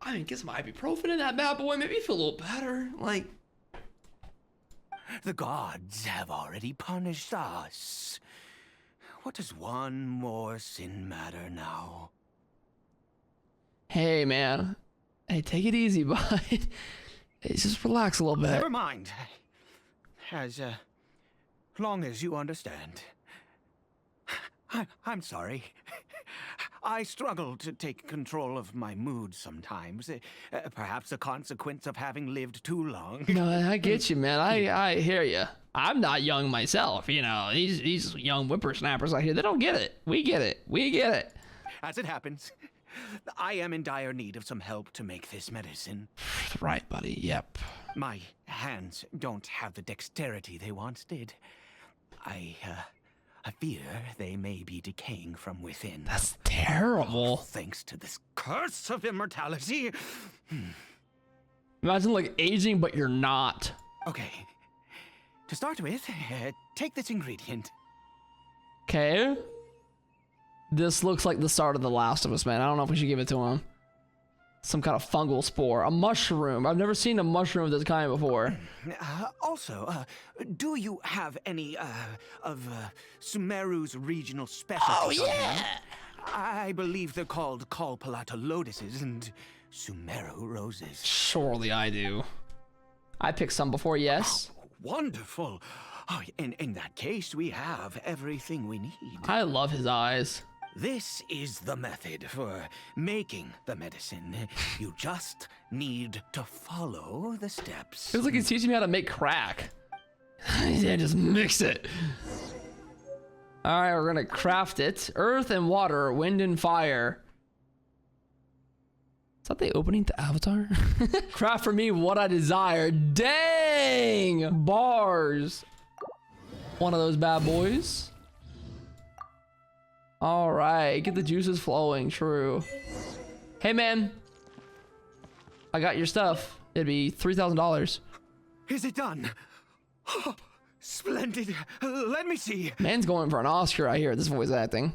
I mean, get some ibuprofen in that bad boy. Maybe feel a little better. Like, the gods have already punished us. What does one more sin matter now? hey man, hey, take it easy, bud. Hey, just relax a little bit. Never mind. As long as you understand. I'm sorry. I struggle to take control of my mood sometimes. Perhaps a consequence of having lived too long. No, I get you, man. I hear you. I'm not young myself, you know. These young whippersnappers out here, they don't get it. We get it. We get it. As it happens, I am in dire need of some help to make this medicine. Right, buddy. Yep. My hands don't have the dexterity they once did. I fear they may be decaying from within. That's terrible. Thanks to this curse of immortality. Imagine like aging, but you're not. Okay. To start with, take this ingredient. Okay. This looks like the start of The Last of Us, man. I don't know if we should give it to him. Some kind of fungal spore. A mushroom. I've never seen a mushroom of this kind before. Also, do you have any of Sumeru's regional specialties? Oh, yeah! I believe they're called Kalpalata lotuses and Sumeru roses. Surely I do. I picked some before, yes. Wonderful. Oh, in that case, we have everything we need. I love his eyes. This is the method for making the medicine. You just need to follow the steps. Feels like he's teaching me how to make crack. Yeah, just mix it. All right, we're gonna craft it. Earth and water, wind and fire. Is that the opening to Avatar? Craft for me what I desire. Dang! Bars. One of those bad boys. All right, get the juices flowing, true. Hey man, I got your stuff. It'd be $3,000. Is it done? Oh, splendid. Let me see. Man's going for an Oscar, I hear, this voice acting.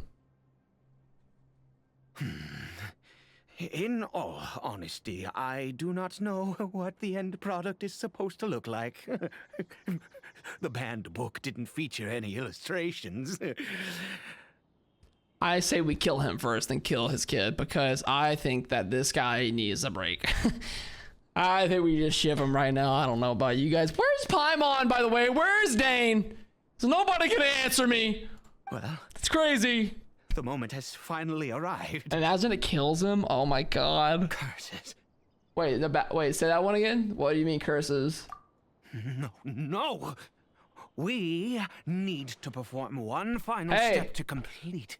In all honesty, I do not know what the end product is supposed to look like. The banned book didn't feature any illustrations. I say we kill him first and kill his kid because I think that this guy needs a break. I think we just ship him right now. I don't know about you guys. Where's Paimon, by the way? Where's Dane? So nobody can answer me. Well, it's crazy. The moment has finally arrived. Imagine it kills him. Oh my god. Curses. Wait, wait, say that one again? What do you mean curses? No. We need to perform one final step to complete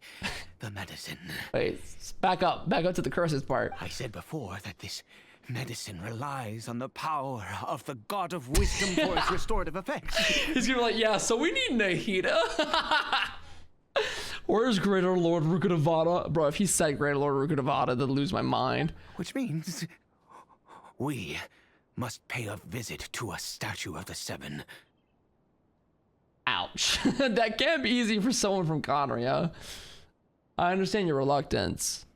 the medicine. Wait, back up to the curses part. I said before that this medicine relies on the power of the god of wisdom for its restorative effects. He's gonna be like, yeah, so we need Nahida. Where's Greater Lord Rukkhadevata? Bro, if he said Greater Lord Rukkhadevata, then lose my mind. Which means we must pay a visit to a statue of the Seven. Ouch. That can't be easy for someone from Conria. I understand your reluctance.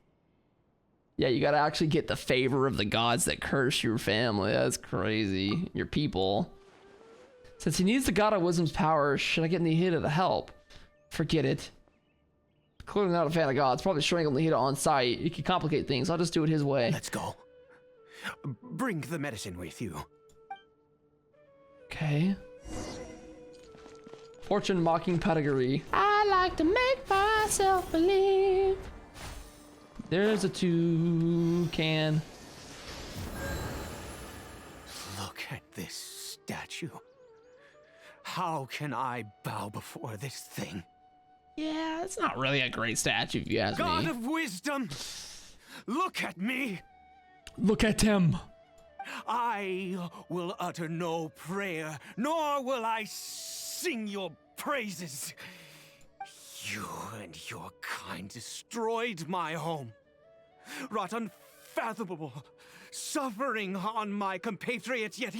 Yeah, you gotta actually get the favor of the gods that curse your family. That's crazy. Your people. Since he needs the god of wisdom's power, should I get Nihida to help? Forget it. Clearly not a fan of gods. Probably strangle Nihida on sight. It could complicate things. I'll just do it his way. Let's go. Bring the medicine with you. Okay. Fortune mocking pedigree. I like to make myself believe. There's a toucan. Look at this statue. How can I bow before this thing? Yeah, it's not really a great statue if you ask God me. of wisdom, look at me. Look at him. I will utter no prayer, nor will I sing your praises. You and your kind destroyed my home, wrought unfathomable suffering on my compatriots, yet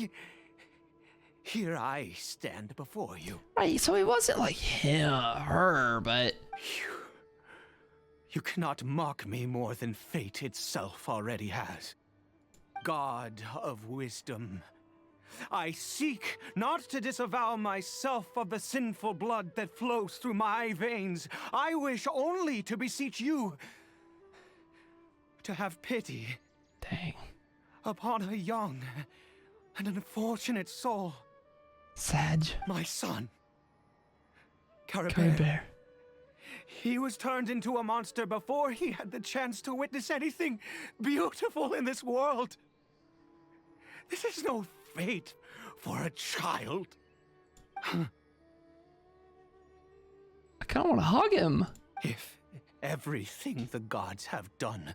here I stand before you. Right, so it wasn't like him, her, but... You cannot mock me more than fate itself already has. God of wisdom, I seek not to disavow myself of the sinful blood that flows through my veins. I wish only to beseech you to have pity Dang. upon a young and unfortunate soul. Sag. My son, Caribert. Caribert. He was turned into a monster before he had the chance to witness anything beautiful in this world. This is no fate for a child. I kind of want to hug him. If everything the gods have done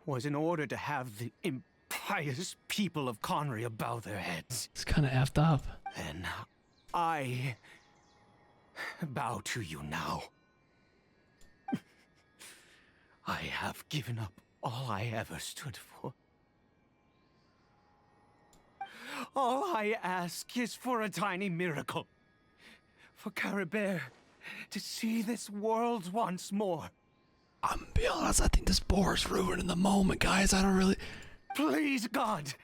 was in order to have the impious people of Conria bow their heads, It's kind of effed up. then I bow to you now. I have given up all I ever stood for. All I ask is for a tiny miracle. For Caribert to see this world once more. I'm gonna be honest, I think this boar is ruining the moment, guys. I don't really... Please, God.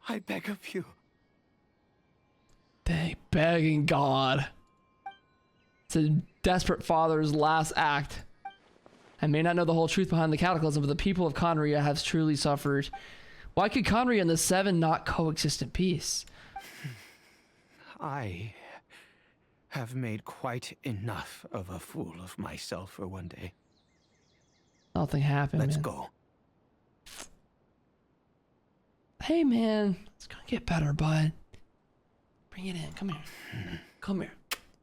I beg of you. Dang, begging God. It's a desperate father's last act. I may not know the whole truth behind the cataclysm, but the people of Conria have truly suffered. Why could Conria and the Seven not coexist in peace? I have made quite enough of a fool of myself for one day. Nothing happened, Let's man. go. Hey, man. It's gonna get better, bud. Bring it in. Come here. Come here.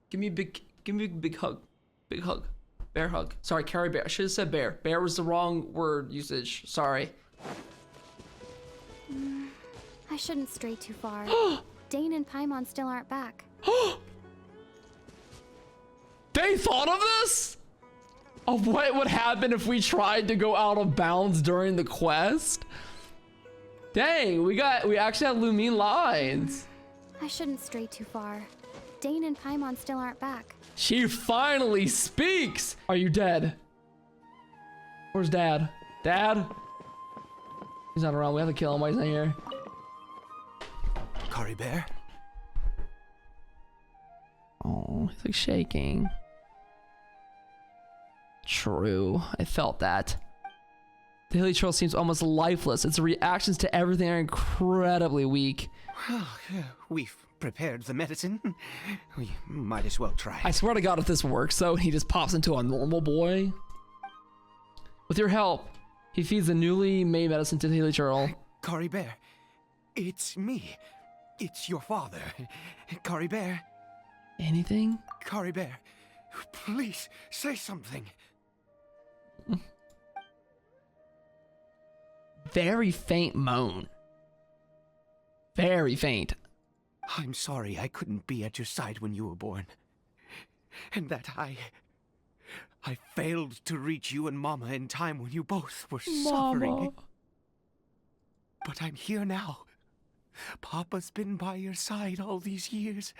Give me a big hug. Big hug. Bear hug. Sorry, Caribert. I should have said bear. Bear was the wrong word usage. Sorry. I shouldn't stray too far. Dane and Paimon still aren't back. They thought of this? Of what would happen if we tried to go out of bounds during the quest? Dang, we actually have Lumine lines. I shouldn't stray too far. Dane and Paimon still aren't back. She finally speaks. Are you dead? Where's Dad? Dad? He's not around. We have to kill him while he's not here. Caribert? Oh, he's like shaking. True. I felt that. The hilly trail seems almost lifeless. Its reactions to everything are incredibly weak. Well, we've prepared the medicine. We might as well try. I swear to God, if this works, though, he just pops into a normal boy. With your help, he feeds the newly made medicine to the hilly trail. Caribert, it's me. It's your father. Caribert. Anything? Caribert, please say something. Very faint moan. Very faint. I'm sorry I couldn't be at your side when you were born. And that I failed to reach you and Mama in time when you both were suffering. But I'm here now. Papa's been by your side all these years.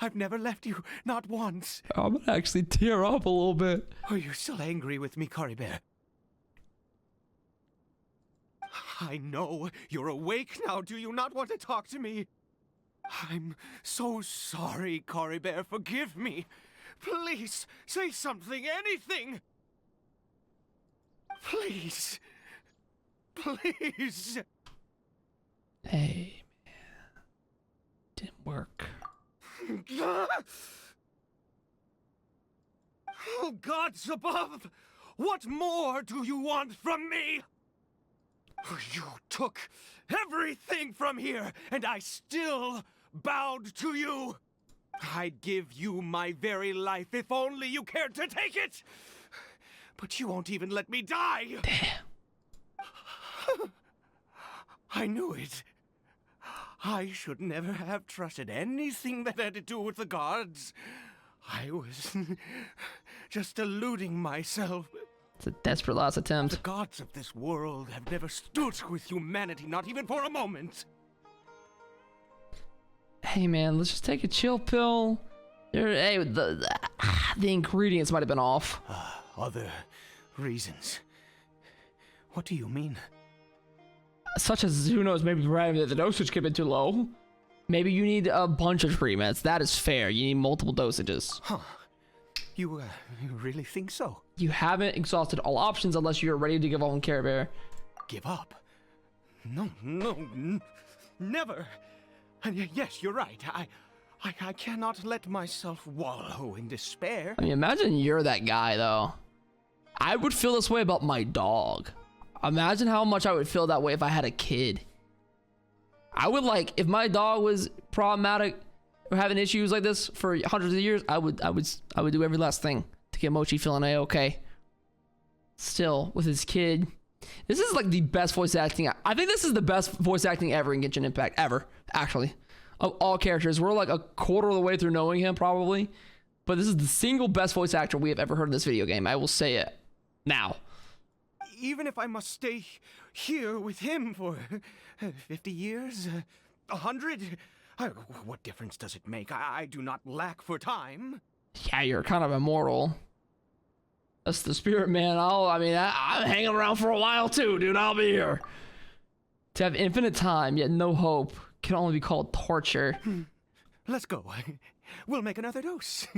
I've never left you, not once. I'm gonna actually tear up a little bit. Are you still angry with me, Caribert? I know you're awake now. Do you not want to talk to me? I'm so sorry, Caribert. Forgive me. Please, say something, anything. Please. Please. Hey, man. Didn't work. Oh, gods above! What more do you want from me? You took everything from here, and I still bowed to you. I'd give you my very life if only you cared to take it. But you won't even let me die. Damn. I knew it. I should never have trusted anything that had to do with the gods. I was just deluding myself. It's a desperate last attempt. The gods of this world have never stood with humanity, not even for a moment. Hey, man, let's just take a chill pill. Hey, the ingredients might have been off. Other reasons. What do you mean? Such as who knows, maybe the dosage could have been too low. Maybe you need a bunch of treatments. That is fair. You need multiple dosages. Huh. You really think so? You haven't exhausted all options unless you're ready to give up on Caribert. Give up? No, never. And yes, you're right. I cannot let myself wallow in despair. I mean, imagine you're that guy, though. I would feel this way about my dog. Imagine how much I would feel that way if I had a kid. I would if my dog was problematic or having issues like this for hundreds of years, I would do every last thing to get Mochi feeling A-okay. Still, with his kid, this is the best voice acting. I think this is the best voice acting ever in Genshin Impact, ever, actually. Of all characters, we're a quarter of the way through knowing him, probably. But this is the single best voice actor we have ever heard in this video game. I will say it now. Even if I must stay here with him for 50 years, 100, what difference does it make? I do not lack for time. Yeah, you're kind of immortal. That's the spirit, man. I'm hanging around for a while too, dude. I'll be here. To have infinite time, yet no hope, can only be called torture. Let's go. We'll make another dose.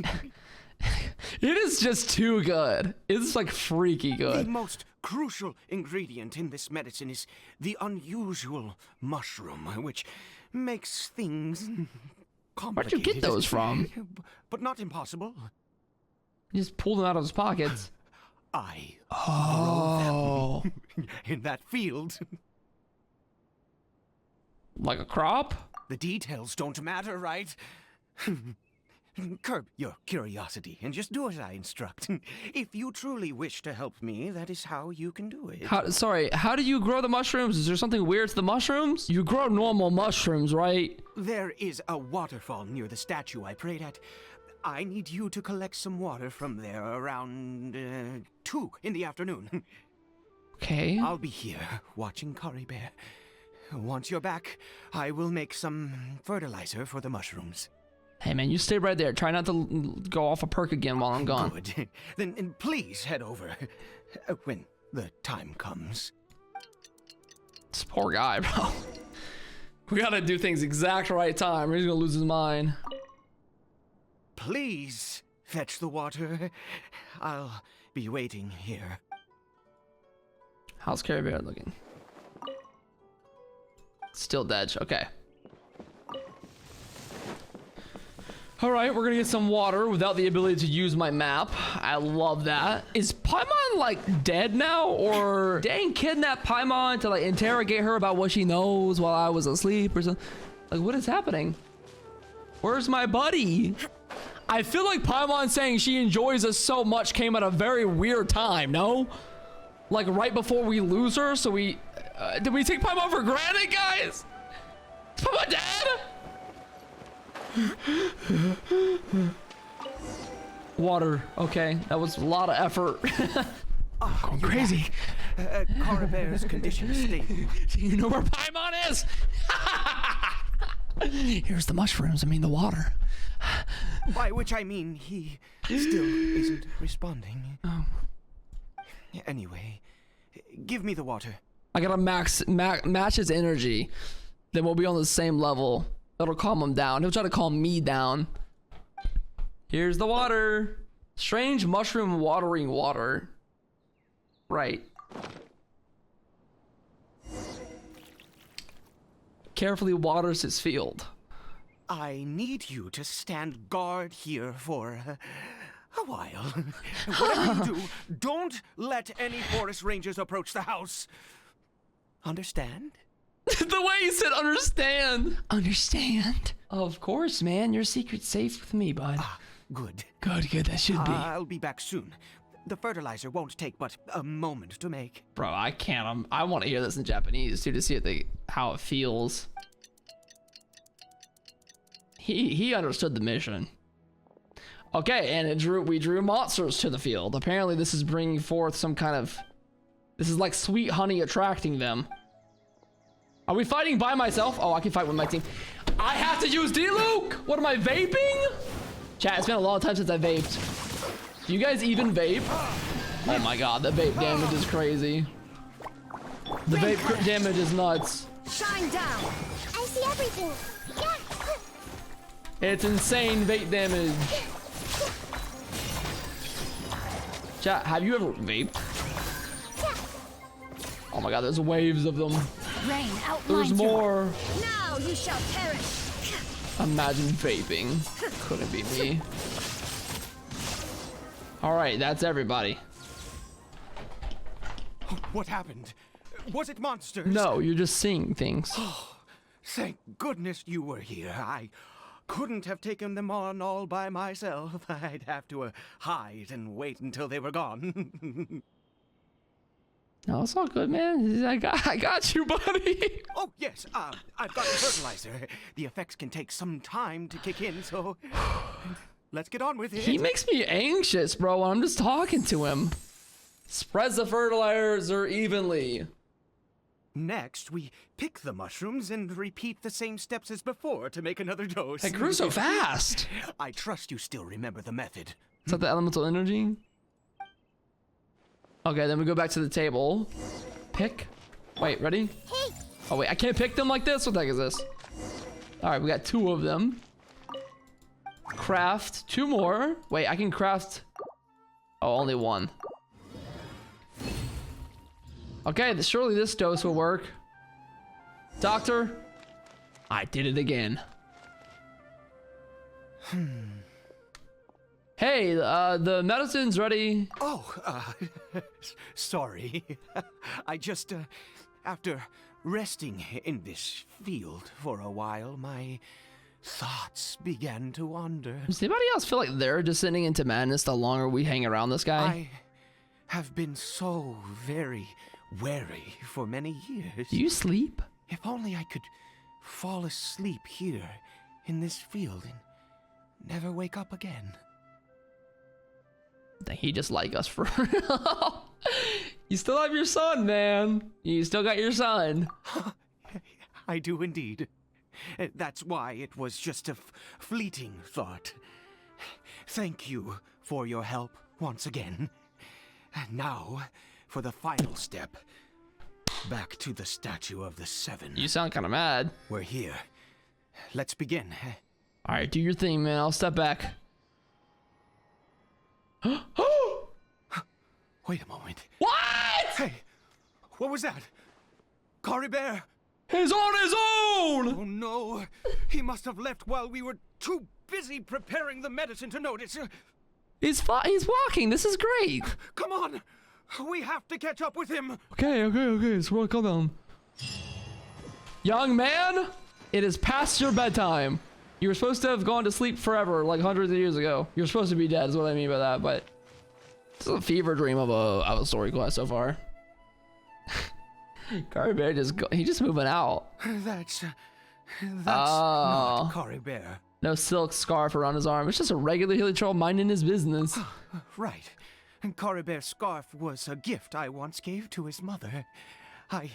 It is just too good. It's freaky good. The most crucial ingredient in this medicine is the unusual mushroom, which makes things complicated. Where'd you get those from? But not impossible. He just pulled them out of his pockets. I grow them in that field. Like a crop? The details don't matter, right? Curb your curiosity and just do as I instruct. If you truly wish to help me, that is how you can do it. How do you grow the mushrooms? Is there something weird to the mushrooms? You grow normal mushrooms, right? There is a waterfall near the statue I prayed at. I need you to collect some water from there around 2 in the afternoon. Okay. I'll be here watching Caribert. Once you're back, I will make some fertilizer for the mushrooms. Hey, man, you stay right there. Try not to go off a perk again while I'm gone. Good. Then please head over when the time comes. This poor guy, bro. We gotta do things exact right time or he's gonna lose his mind. Please fetch the water. I'll be waiting here. How's Caribert looking? Still dead. Okay. All right, we're gonna get some water without the ability to use my map. I love that. Is Paimon dead now, or Dane kidnapped Paimon to interrogate her about what she knows while I was asleep or something? What is happening? Where's my buddy? I feel like Paimon saying she enjoys us so much came at a very weird time, no? Right before we lose her, so we... did we take Paimon for granted, guys? Is Paimon dead? Water. Okay, that was a lot of effort. Going crazy. Caribert's condition is stable. You know where Paimon is? Here's the mushrooms, the water. By which I mean he still isn't responding. Oh. Anyway, give me the water. I gotta match his energy. Then we'll be on the same level. That'll calm him down. He'll try to calm me down. Here's the water. Strange mushroom watering water. Right. Carefully waters his field. I need you to stand guard here for a while. Whatever you do, don't let any forest rangers approach the house. Understand? The way he said understand. Understand. Of course, man. Your secret's safe with me, bud. Good. Good. That should be. I'll be back soon. The fertilizer won't take but a moment to make. Bro, I can't. I want to hear this in Japanese, too, to see how it feels. He understood the mission. Okay, and we drew monsters to the field. Apparently, this is bringing forth some kind of... This is like sweet honey attracting them. Are we fighting by myself? Oh, I can fight with my team. I have to use D-Luke! What am I, vaping? Chat, it's been a long time since I vaped. Do you guys even vape? Oh my god, the vape damage is crazy. The vape damage is nuts. Shine down. I see everything. Yeah. It's insane vape damage. Chat, have you ever vaped? Oh my god, there's waves of them. Rain There's more. Now you shall perish. Imagine vaping. Couldn't be me. Alright, that's everybody. What happened? Was it monsters? No, you're just seeing things. Thank goodness you were here. I couldn't have taken them on all by myself. I'd have to hide and wait until they were gone. No, it's all good, man. I got you, buddy. Oh, yes. I've got the fertilizer. The effects can take some time to kick in, so let's get on with it. He makes me anxious, bro, when I'm just talking to him. Spreads the fertilizer evenly. Next, we pick the mushrooms and repeat the same steps as before to make another dose. It grew so fast. I trust you still remember the method. Is that the elemental energy? Okay, then we go back to the table. Pick. Wait, ready? Hey. Oh, wait, I can't pick them like this? What the heck is this? All right, we got 2 of them. Craft 2 more. Wait, I can craft... Oh, only 1. Okay, surely this dose will work. Doctor, I did it again. Hey, the medicine's ready. Oh, sorry. I just, after resting in this field for a while, my thoughts began to wander. Does anybody else feel like they're descending into madness the longer we hang around this guy? I have been so very wary for many years. Do you sleep? If only I could fall asleep here in this field and never wake up again. He just like us for real. You still have your son, man. You still got your son. I do indeed. That's why it was just a fleeting thought. Thank you for your help once again. And now, for the final step. Back to the statue of the 7. You sound kind of mad. We're here. Let's begin. All right, do your thing, man. I'll step back. Wait a moment. What? Hey, what was that? Caribert! He's on his own! Oh no, he must have left while we were too busy preparing the medicine to notice. He's walking. This is great. Come on, we have to catch up with him. Okay. So calm down. Young man, it is past your bedtime. You were supposed to have gone to sleep forever, like hundreds of years ago. You're supposed to be dead, is what I mean by that, but this is a fever dream of a story quest so far. Caribert he's just moving out. That's not Caribert. No silk scarf around his arm. It's just a regular hilly troll minding his business. Right. Caribert's scarf was a gift I once gave to his mother. I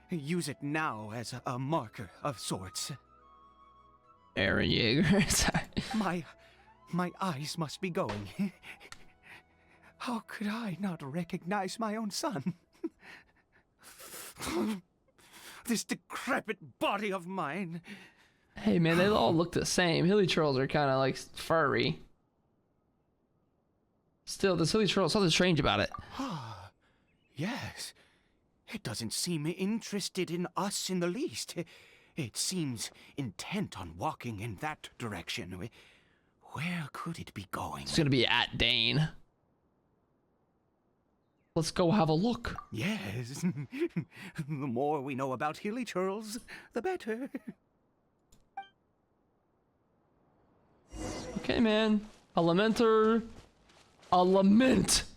use it now as a marker of sorts. Aaron Yeager. Sorry. My eyes must be going. How could I not recognize my own son? This decrepit body of mine. Hey man, they all look the same. Hilly Churls are kind of like furry. Still, the Hilly Churl, something strange about it. Ah, yes. It doesn't seem interested in us in the least. It seems intent on walking in that direction. Where could it be going? It's gonna be at Dane. Let's go have a look. Yes. The more we know about Hilly Churls, the better. Okay, man. A lament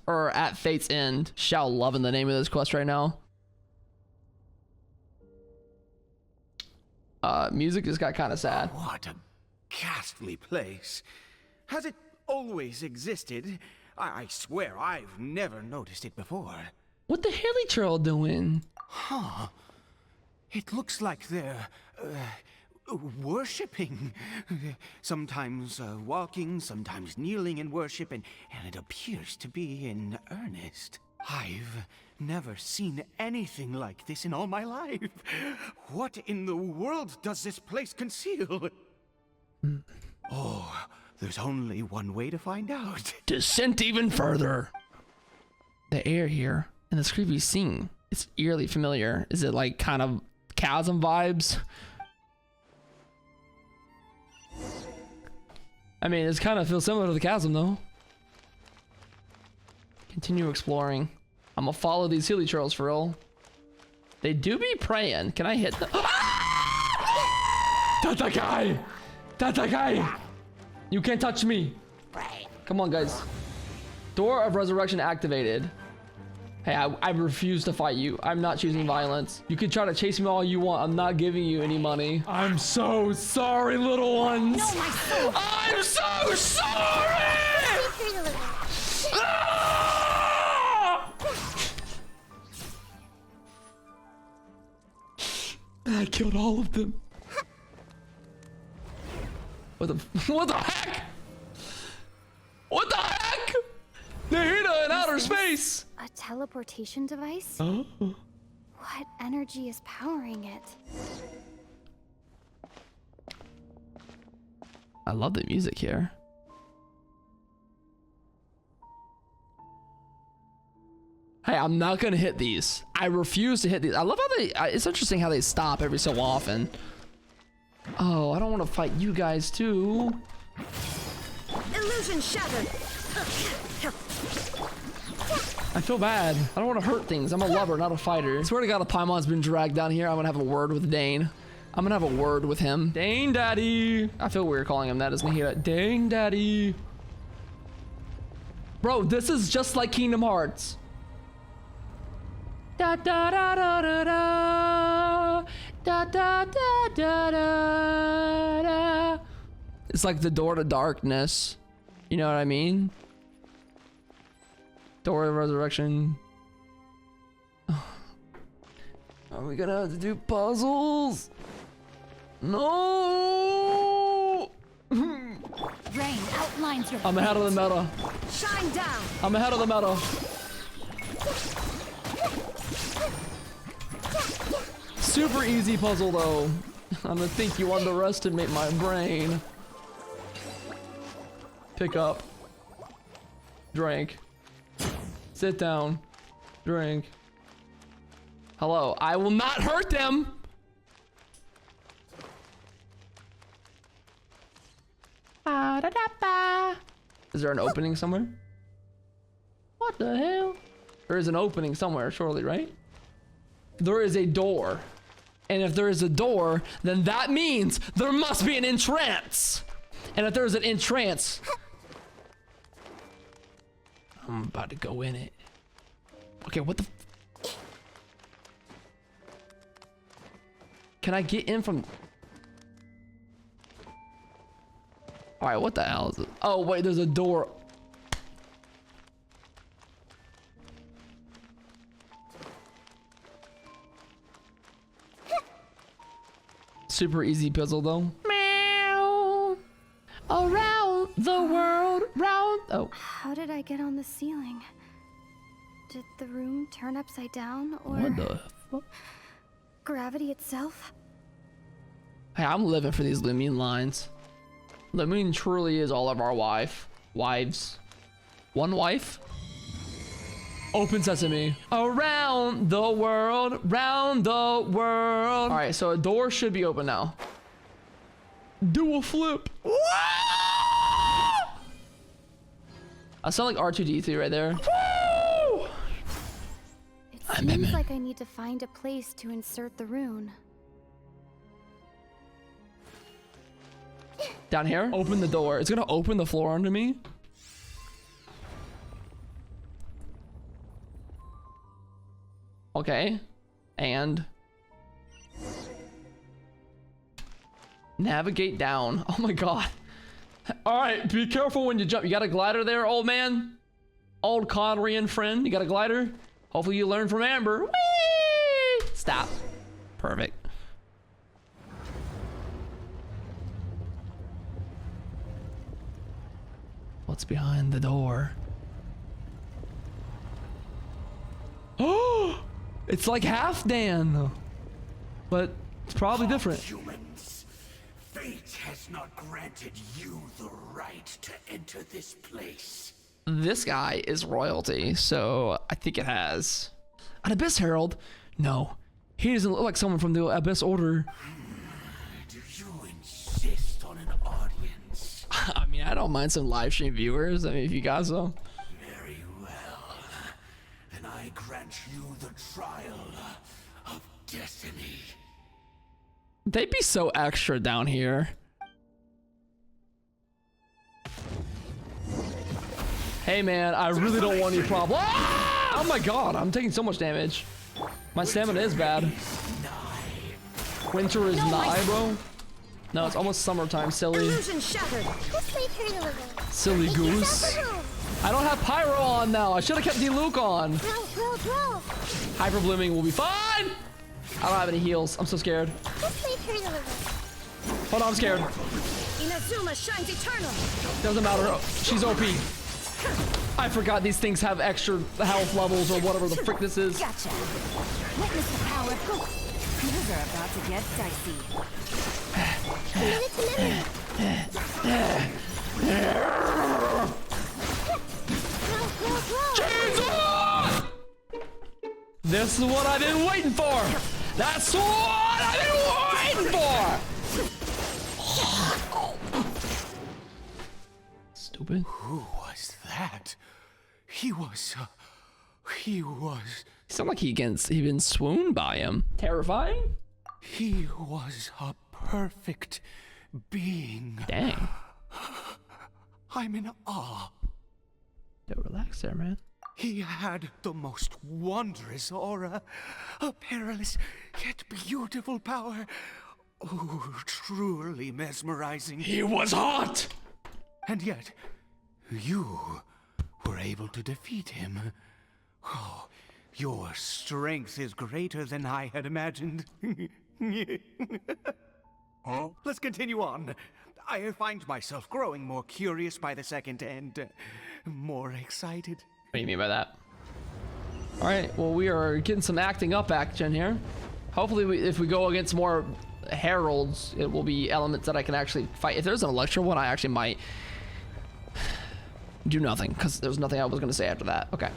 or at Fate's End. Shall loving the name of this quest right now. Music just got kind of sad. What a ghastly place. Has it always existed? I swear I've never noticed it before. What the Hilly Churl doing? Huh. It looks like they're, worshipping. Sometimes walking, sometimes kneeling in worship, and it appears to be in earnest. I've never seen anything like this in all my life. What in the world does this place conceal? Oh, there's only one way to find out. Descent even further. The air here and this creepy scene, it's eerily familiar. Is it like kind of chasm vibes? I mean, it's kind of feels similar to the chasm though. Continue exploring. I'm gonna follow these Hilly Churls for real. They do be praying. Can I hit them? That's that guy! That's that guy! You can't touch me. Come on, guys. Door of Resurrection activated. Hey, I refuse to fight you. I'm not choosing violence. You can try to chase me all you want. I'm not giving you any money. I'm so sorry, little ones. No, my soul. I'm so sorry! Ah! I killed all of them. What the heck? What the heck? They're here in outer space. A teleportation device? Oh. What energy is powering it? I love the music here. Hey, I'm not gonna hit these. I refuse to hit these. I love how it's interesting how they stop every so often. Oh, I don't want to fight you guys too. Illusion shattered. I feel bad. I don't want to hurt things. I'm a lover, not a fighter. I swear to God, if Paimon's been dragged down here, I'm gonna have a word with Dane. I'm gonna have a word with him. Dane Daddy. I feel weird calling him that. Doesn't he hear that? Dane Daddy. Bro, this is just like Kingdom Hearts. Da da da da da da. Da da da da da da. It's like the door to darkness. You know what I mean? Door of Resurrection. Are we gonna have to do puzzles? No! Rain outlines your I'm ahead of the meta. Shine down. I'm ahead of the meta. Super easy puzzle though. I don't think you underestimate my brain. Pick up. Drink. Sit down. Drink. Hello. I will not hurt them. Is there an opening somewhere? What the hell? There is an opening somewhere, surely, right? There is a door. And if there is a door, then that means there must be an entrance. And if there's an entrance, I'm about to go in it. Okay, what the? Can I get in from? All right, what the hell is it? Oh wait, there's a door. Super easy puzzle though. Meow. Around the world, round. Oh. How did I get on the ceiling? Did the room turn upside down, or What the fuck? gravity itself? Hey, I'm living for these Lumine lines. Lumine truly is all of our wives. One wife? Open sesame. Around the world, round the world. All right, so a door should be open now. Do a flip. I sound like R2D2 right there. It seems like I need to find a place to insert the rune. Down here, open the door. It's gonna open the floor under me. Okay, and navigate down. Oh my god. All right, be careful when you jump. You got a glider there, old man? Old Conrian friend, you got a glider? Hopefully you learn from Amber. Whee! Stop. Perfect. What's behind the door? Oh! It's like half Dan, but it's probably different. Humans, fate has not granted you the right to enter this place. This guy is royalty, so I think it has. An Abyss Herald? No, he doesn't look like someone from the Abyss Order. Do you insist on an audience? I mean, I don't mind some live stream viewers. I mean, if you got some. Very well. Then I grant you the trial of destiny. They'd be so extra down here. Hey man, I really don't want any problem. Ah! Oh my god, I'm taking so much damage. My stamina is bad. Winter is nigh, bro. No, it's almost summertime, silly. Illusion shattered. Silly goose. I don't have pyro on now. I should have kept the Luke on. Hyper blooming will be fine. I don't have any heals. I'm so scared. Hold on, I'm scared. Inazuma shines eternal. Doesn't matter. She's OP. I forgot these things have extra health levels or whatever the frick this is. Gotcha. Witness the power. Things are about to get dicey. Jesus! This is what I've been waiting for. That's what I've been waiting for. Stupid. Who was that? He Sound like he been swooned by him. Terrifying. He was a perfect being. Dang. I'm in awe. Don't relax there, man. He had the most wondrous aura, a perilous yet beautiful power. Oh, truly mesmerizing. He was hot. And yet, you were able to defeat him. Oh, your strength is greater than I had imagined. Huh? Let's continue on. I find myself growing more curious by the second and more excited. What do you mean by that? All right, well, we are getting some acting up action here. Hopefully, if we go against more heralds, it will be elements that I can actually fight. If there's an Electro one, I actually might do nothing, because there's nothing I was going to say after that. Okay.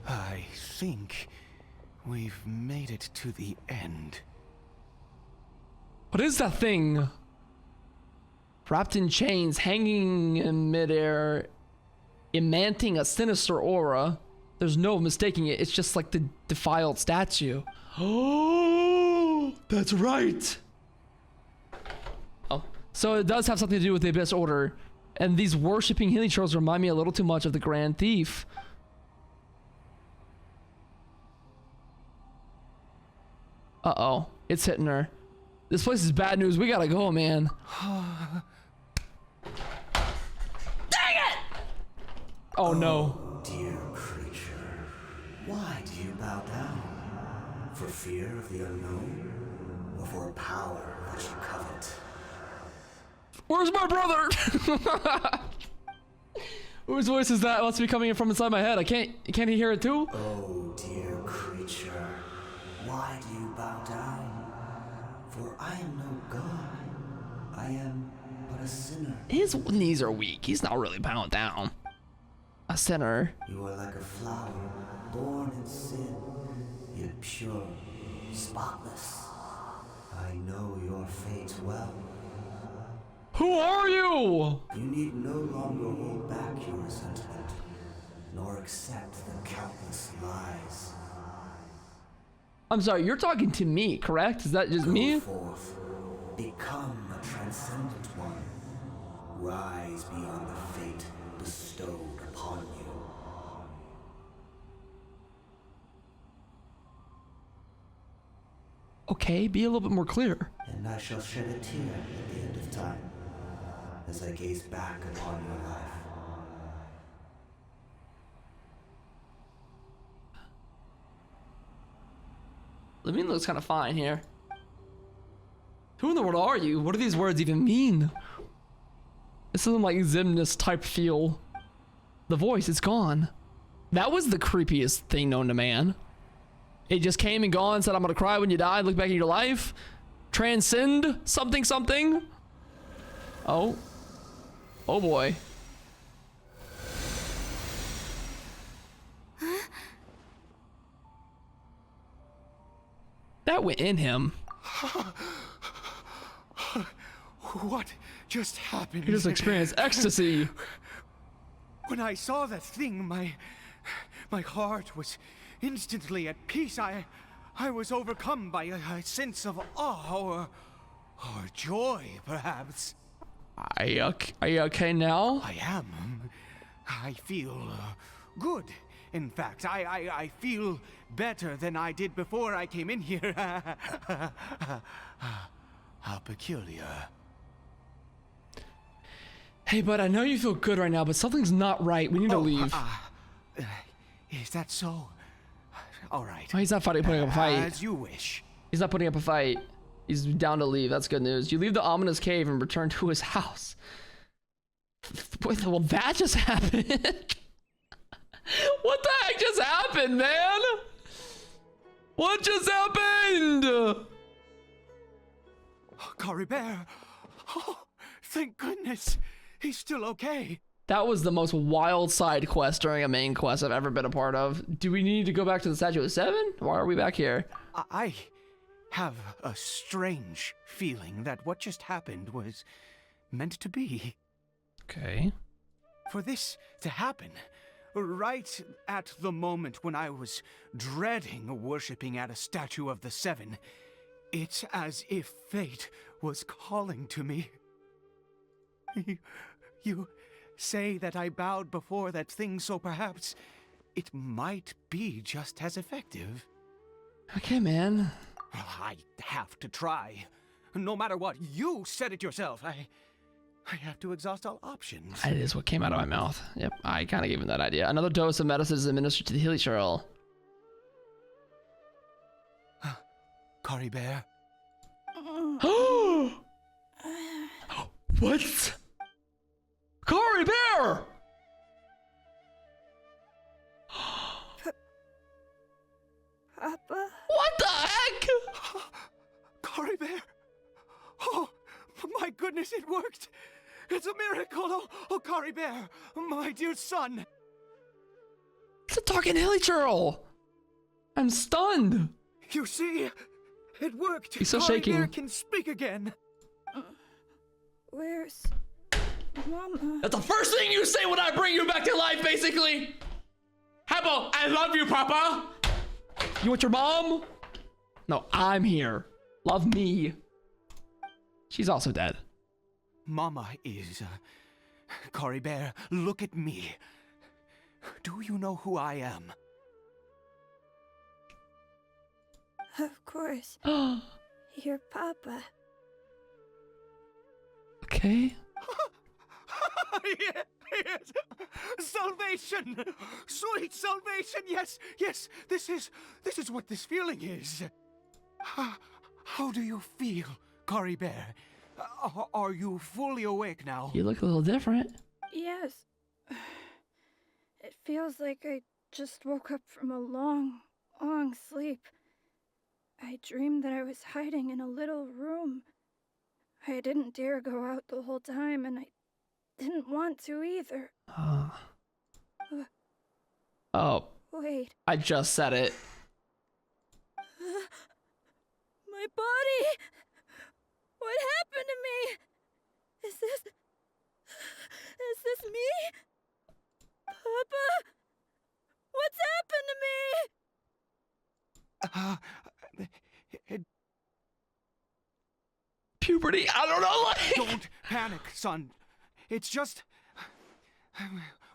I think we've made it to the end. What is that thing? Wrapped in chains, hanging in midair, emanting a sinister aura. There's no mistaking it. It's just like the defiled statue. Oh, that's right. Oh, so it does have something to do with the Abyss Order. And these worshipping healing trolls remind me a little too much of the Grand Thief. Uh-oh, it's hitting her. This place is bad news. We gotta go, man. Dang it! Oh no. Dear creature, why do you bow down? For fear of the unknown? Or for a power that you covet? Where's my brother? Whose voice is that? Must be coming from inside my head. Can't he hear it too? Oh, dear creature. Why do you bow down? For I am no god. I am but a sinner. His knees are weak. He's not really bowing down. A sinner. You are like a flower, born in sin, yet pure, spotless. I know your fate well. Who are you? You need no longer hold back your resentment, nor accept the countless lies. I'm sorry, you're talking to me, correct? Is that just me? Go forth, become a transcendent one. Rise beyond the fate bestowed upon you. Okay, be a little bit more clear. And I shall shed a tear at the end of time, as I gaze back upon your life. Lemine looks kind of fine here. Who in the world are you? What do these words even mean? This isn't like Xemnas type feel. The voice is gone. That was the creepiest thing known to man. It just came and gone, said I'm gonna cry when you die, look back in your life. Transcend something something. Oh. Oh boy. That went in him. What just happened? He just experienced ecstasy. When I saw that thing, my heart was instantly at peace. I was overcome by a sense of awe or joy, perhaps. Are you okay now? I am. I feel good. In fact, I feel better than I did before I came in here. How peculiar. Hey, bud, I know you feel good right now, but something's not right. We need to leave. Is that so? All right. Oh, he's not putting up a fight. As you wish. He's not putting up a fight. He's down to leave. That's good news. You leave the ominous cave and return to his house. Well, that just happened. What the heck just happened, man? What just happened? Caribert. Oh, thank goodness. He's still okay. That was the most wild side quest during a main quest I've ever been a part of. Do we need to go back to the Statue of Seven? Why are we back here? I have a strange feeling that what just happened was meant to be. Okay. For this to happen, right at the moment when I was dreading worshipping at a statue of the Seven, it's as if fate was calling to me. You say that I bowed before that thing, so perhaps it might be just as effective. Okay, man. I have to try. No matter what, you said it yourself. I have to exhaust all options. That is what came out of my mouth. Yep, I kind of gave him that idea. Another dose of medicine is administered to the Healy Churl. Caribert. What? Caribert! Papa? What the heck? Caribert! Oh, my goodness, it worked! It's a miracle! Oh, Caribert, my dear son! It's a talking Healy Churl! I'm stunned! You see? It worked! He's so Caribert shaking. Can speak again! Where's Mama? That's the first thing you say when I bring you back to life, basically! How about, I love you, Papa! You want your mom? No, I'm here. Love me. She's also dead. Mama is... Caribert, look at me. Do you know who I am? Of course. Your Papa. Okay. Yes. Salvation! Sweet salvation! Yes, yes, this is what this feeling is. How do you feel, Caribert? Are you fully awake now? You look a little different. Yes. It feels like I just woke up from a long, long sleep. I dreamed that I was hiding in a little room. I didn't dare go out the whole time, and I didn't want to either. Oh. Wait. I just said it. My body! What happened to me? Is this me? Papa? What's happened to me? Puberty? I don't know. Don't panic, son. It's just...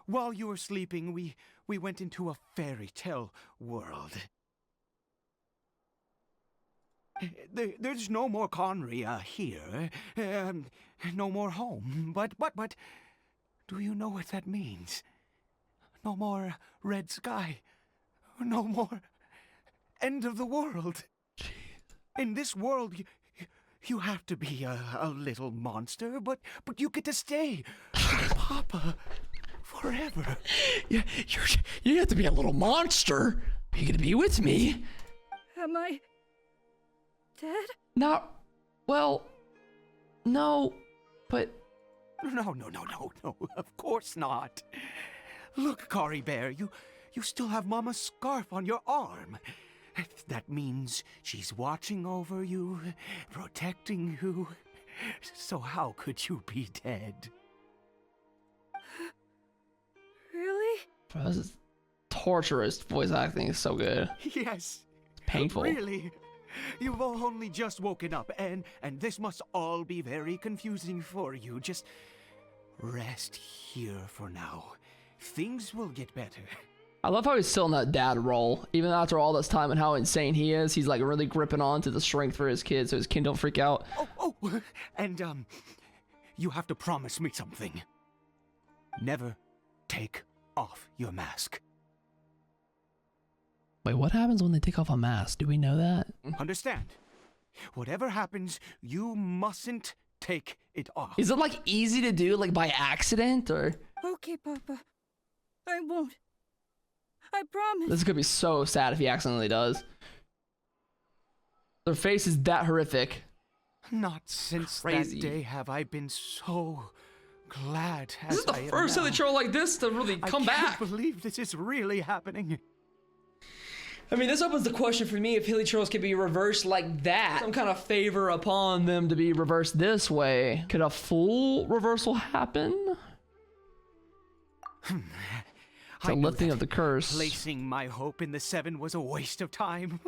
While you were sleeping, we went into a fairy tale world. There's no more Conria here. No more home. But, do you know what that means? No more red sky. No more end of the world. In this world, you have to be a little monster, but you get to stay with Papa forever. Yeah, you have to be a little monster. You're gonna be with me. Am I dead? Not, well, no, but... No, of course not. Look, Caribert, you still have Mama's scarf on your arm. That means she's watching over you, protecting you. So how could you be dead? Really? Bro, this is torturous. Voice acting is so good. Yes. It's painful. Really? You've only just woken up, and this must all be very confusing for you. Just rest here for now. Things will get better. I love how he's still in that dad role. Even after all this time and how insane he is, he's like really gripping on to the strength for his kid so his kid don't freak out. Oh, and you have to promise me something. Never take off your mask. Wait, what happens when they take off a mask? Do we know that? Understand? Whatever happens, you mustn't take it off. Is it like easy to do, like by accident, or? Okay, Papa. I won't. I promise. This could be so sad if he accidentally does. Their face is that horrific. Not since Crazy. that day have I been so glad. This is the first Hilly Troll like this to really come back. I can't believe this is really happening. I mean, this opens the question for me if Hilly Trolls can be reversed like that. Some kind of favor upon them to be reversed this way. Could a full reversal happen? The lifting of the curse. Placing my hope in the Seven was a waste of time.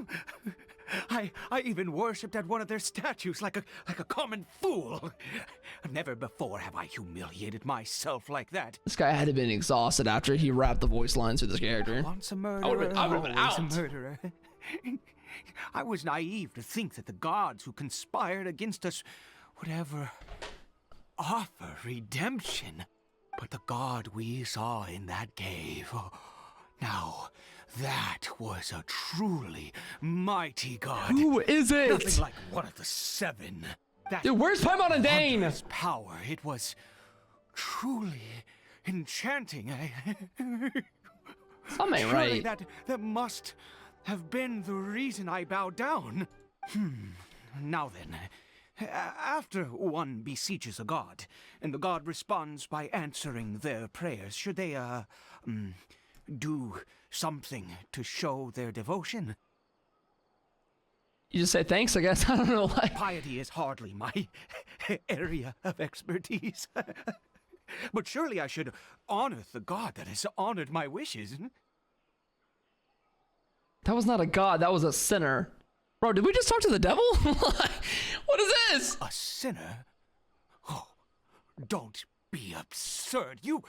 I even worshipped at one of their statues like a common fool. Never before have I humiliated myself like that. This guy had to have been exhausted after he rapped the voice lines for this character. Once a murderer, I would've been always out. a murderer. I was naive to think that the gods who conspired against us would ever offer redemption. But the god we saw in that cave, now that was a truly mighty god. Who is it? Nothing like one of the Seven. Dude, where's Paimon and Dane? Wondrous power, it was truly enchanting. Something ain't Surely right. that must have been the reason I bowed down. Now then, after one beseeches a god, and the god responds by answering their prayers, should they, do something to show their devotion? You just say thanks, I guess. I don't know. Like, Piety is hardly my area of expertise. But surely I should honor the god that has honored my wishes. that was not a god, that was a sinner. Bro, did we just talk to the devil? What is this? A sinner? Oh, don't be absurd. You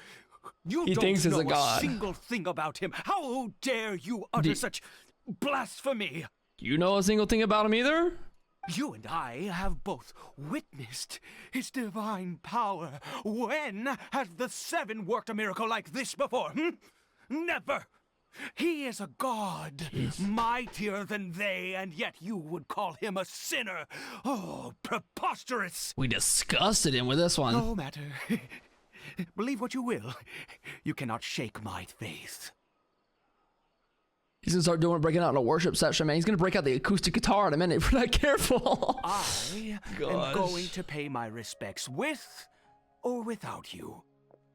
He don't thinks he's know a god. single thing about him. How dare you utter such blasphemy? You know a single thing about him either? You and I have both witnessed his divine power. When has the Seven worked a miracle like this before? Never! He is a god, mightier than they, and yet you would call him a sinner. Oh, preposterous! We disgusted him with this one. No matter. Believe what you will. You cannot shake my faith. He's gonna start breaking out in a worship session, man. He's gonna break out the acoustic guitar in a minute if we're not careful. I am going to pay my respects with or without you.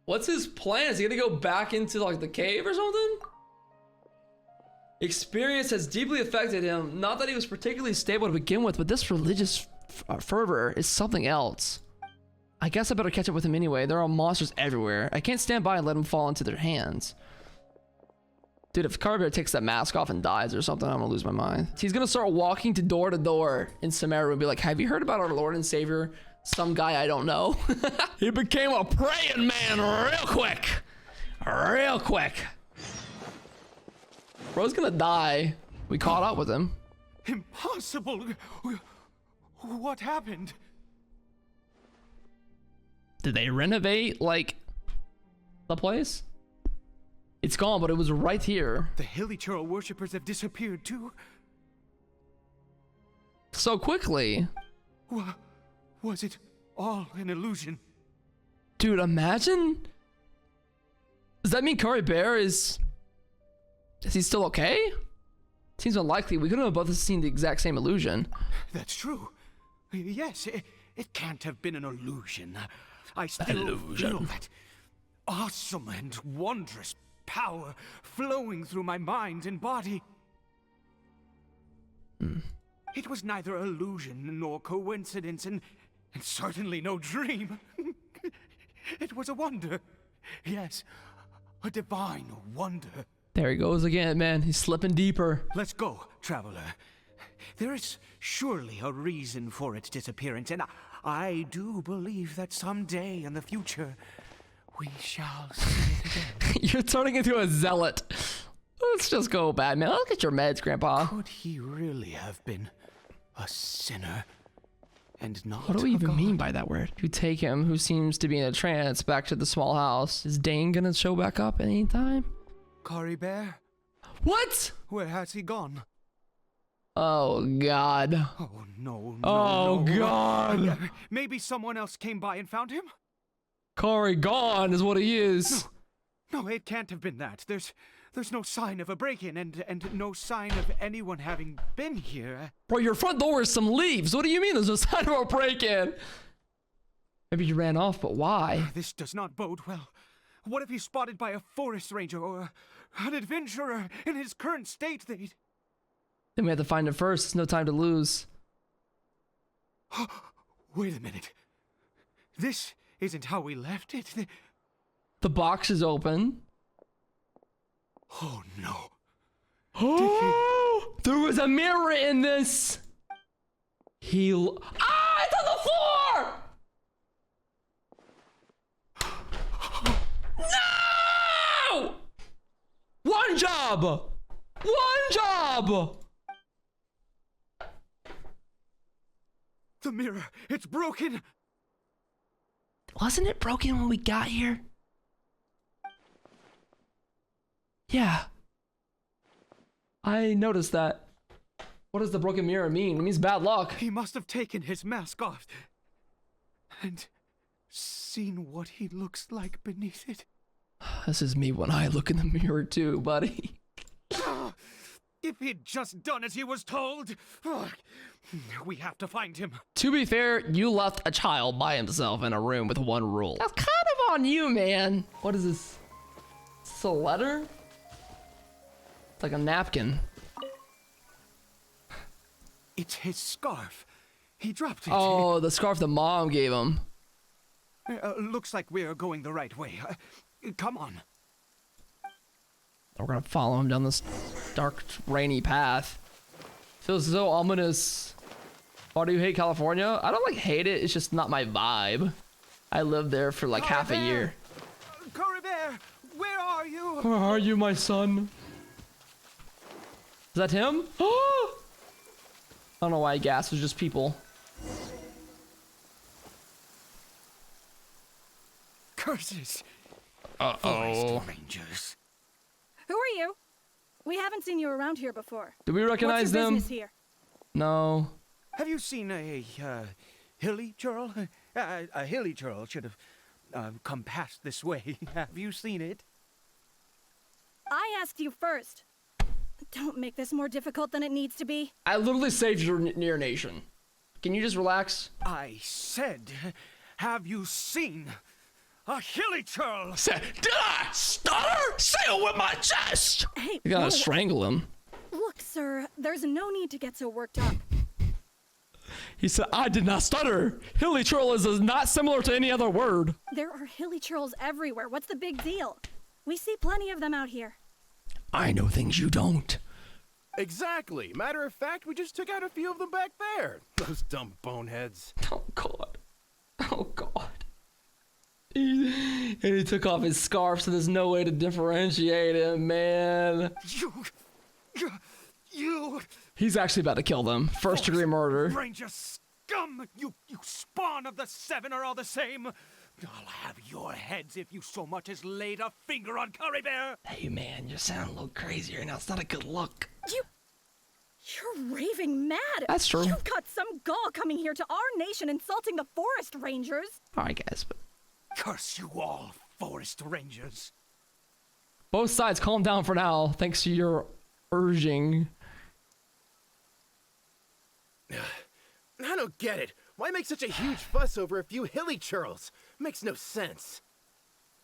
What's his plan? Is he gonna go back into like the cave or something? Experience has deeply affected him. Not that he was particularly stable to begin with, but this religious fervor is something else. I guess I better catch up with him anyway. There are monsters everywhere. I can't stand by and let him fall into their hands. Dude, if Caribert takes that mask off and dies or something, I'm gonna lose my mind. He's gonna start walking to door in Sumeru and be like, have you heard about our Lord and Savior? Some guy I don't know. He became a praying man real quick. Real quick. Bro's gonna die. We caught up with him. Impossible. What happened? Did they renovate, like, the place? It's gone, but it was right here. The Hilichurl worshippers have disappeared too. So quickly. Was it all an illusion? Dude, imagine. Does that mean Caribert is he still okay? Seems unlikely. We couldn't have both seen the exact same illusion. That's true. Yes, it can't have been an illusion. I still feel that awesome and wondrous power flowing through my mind and body. It was neither illusion nor coincidence, and certainly no dream. It was a wonder. Yes, a divine wonder. There he goes again, man. He's slipping deeper. Let's go, traveler. There is surely a reason for its disappearance, and I do believe that someday in the future, we shall see it again. You're turning into a zealot. Let's just go, bad man. Let's get your meds, Grandpa. Could he really have been a sinner and not What do we even god? mean by that word? You take him, who seems to be in a trance, back to the small house. Is Dane gonna show back up anytime? Caribert? What? Where has he gone? Oh, God. Oh, no, Oh, no. God. Maybe someone else came by and found him? Corey gone is what he is. No, it can't have been that. There's no sign of a break-in and no sign of anyone having been here. Bro, your front door is some leaves. What do you mean there's no sign of a break-in? Maybe you ran off, but why? This does not bode well. What if he's spotted by a forest ranger or an adventurer in his current state? Then we have to find him first. There's no time to lose. Wait a minute. This isn't how we left it. The box is open. Oh, no. Oh, there was a mirror in this. It's on the floor! No! One job! One job! The mirror, it's broken. Wasn't it broken when we got here? Yeah. I noticed that. What does the broken mirror mean? It means bad luck. He must have taken his mask off and seen what he looks like beneath it. This is me when I look in the mirror too, buddy. If he'd just done as he was told. We have to find him. To be fair, you left a child by himself in a room with one rule. That's kind of on you, man. What is this? Is this a letter? It's like a napkin. It's his scarf. He dropped it. Oh, the scarf the mom gave him. Looks like we're going the right way. Come on. We're gonna follow him down this dark, rainy path. Feels so ominous. Why do you hate California? I don't like hate it. It's just not my vibe. I lived there for like half a year. Caribert, where are you? Where are you, my son? Is that him? I don't know why I gasped. It was just people. Curses! Uh-oh. Forest Rangers. Who are you? We haven't seen you around here before. Do we recognize What's your them? business here? No. Have you seen a hilly churl? A hilly churl should have come past this way. Have you seen it? I asked you first. Don't make this more difficult than it needs to be. I literally saved your near nation. Can you just relax? I said, have you seen a hilly churl? Did I stutter? Say it with my chest! Hey, You gotta whoa. strangle him. Look, sir, there's no need to get so worked up. He said, I did not stutter. Hilly troll is not similar to any other word. There are hilly churls everywhere. What's the big deal? We see plenty of them out here. I know things you don't. Exactly. Matter of fact, we just took out a few of them back there. Those dumb boneheads. Oh, God. Oh, God. And he took off his scarf, so there's no way to differentiate him, man. You He's actually about to kill them. First degree murder. Ranger scum! You spawn of the Seven are all the same. I'll have your heads if you so much as laid a finger on Caribert. Hey, man, you sound a little crazy right now. It's not a good look. You're raving mad. That's true. You've got some gall coming here to our nation insulting the forest rangers. All right, guys, but Curse you all, forest rangers. both sides calm down for now, thanks to your urging. I don't get it. Why make such a huge fuss over a few hilly churls? Makes no sense.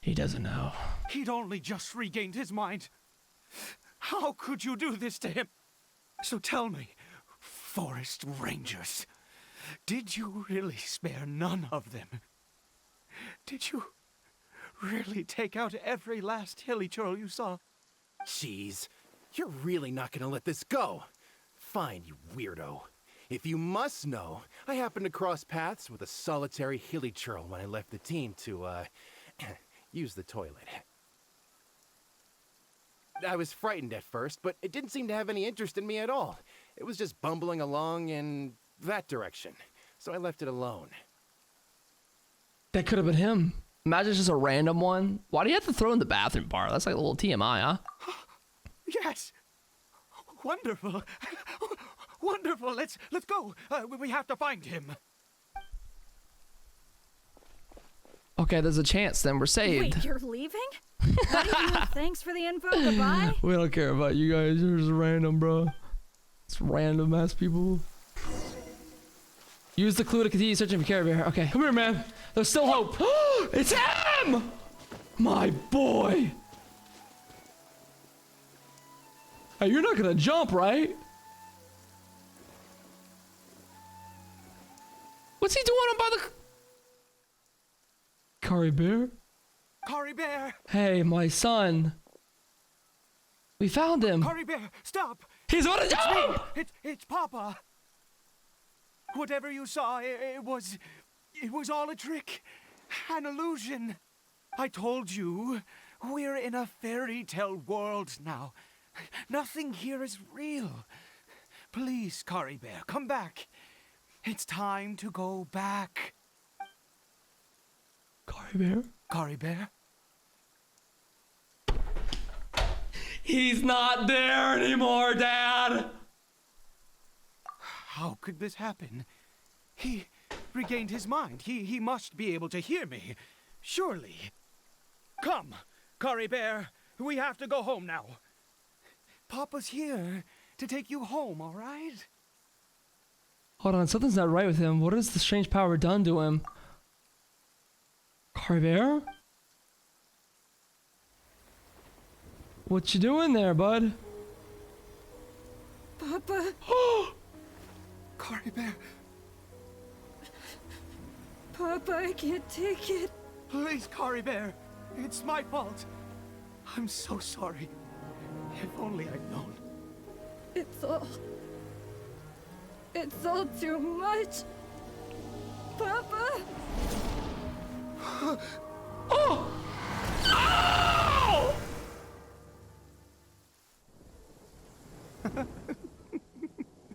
He doesn't know. He'd only just regained his mind. How could you do this to him? So tell me, forest rangers, did you really spare none of them? Did you really take out every last hilly churl you saw? Jeez, you're really not gonna let this go. Fine, you weirdo. If you must know, I happened to cross paths with a solitary hilly churl when I left the team to, use the toilet. I was frightened at first, but it didn't seem to have any interest in me at all. It was just bumbling along in that direction, so I left it alone. That could have been him. Imagine it's just a random one. Why do you have to throw in the bathroom part? That's like a little TMI, huh? Yes. Wonderful. Wonderful. Let's go. We have to find him. Okay, there's a chance then we're saved. Wait, you're leaving? Not even with thanks for the info. Goodbye. We don't care about you guys. You're just random, bro. It's random ass people. Use the clue to continue searching for Caribert. Okay, come here, man. There's still hope. It's him! My boy. Hey, you're not gonna jump, right? What's he doing on by the... Caribert? Caribert! Hey, my son. We found him. Caribert, stop! He's on a It's jump! me! It's Papa! Whatever you saw, it was all a trick. An illusion. I told you, we're in a fairy tale world now. Nothing here is real. Please, Caribert, come back. It's time to go back. Caribert? Caribert? He's not there anymore, Dad! How could this happen? He regained his mind. He must be able to hear me. Surely. Come, Caribert. We have to go home now. Papa's here to take you home, all right? Hold on, something's not right with him. What has the strange power done to him? Caribert? What you doing there, bud? Papa. Caribert, Papa, I can't take it. please, Caribert. It's my fault. I'm so sorry. If only I'd known. It's all too much. Papa. Oh! Ow!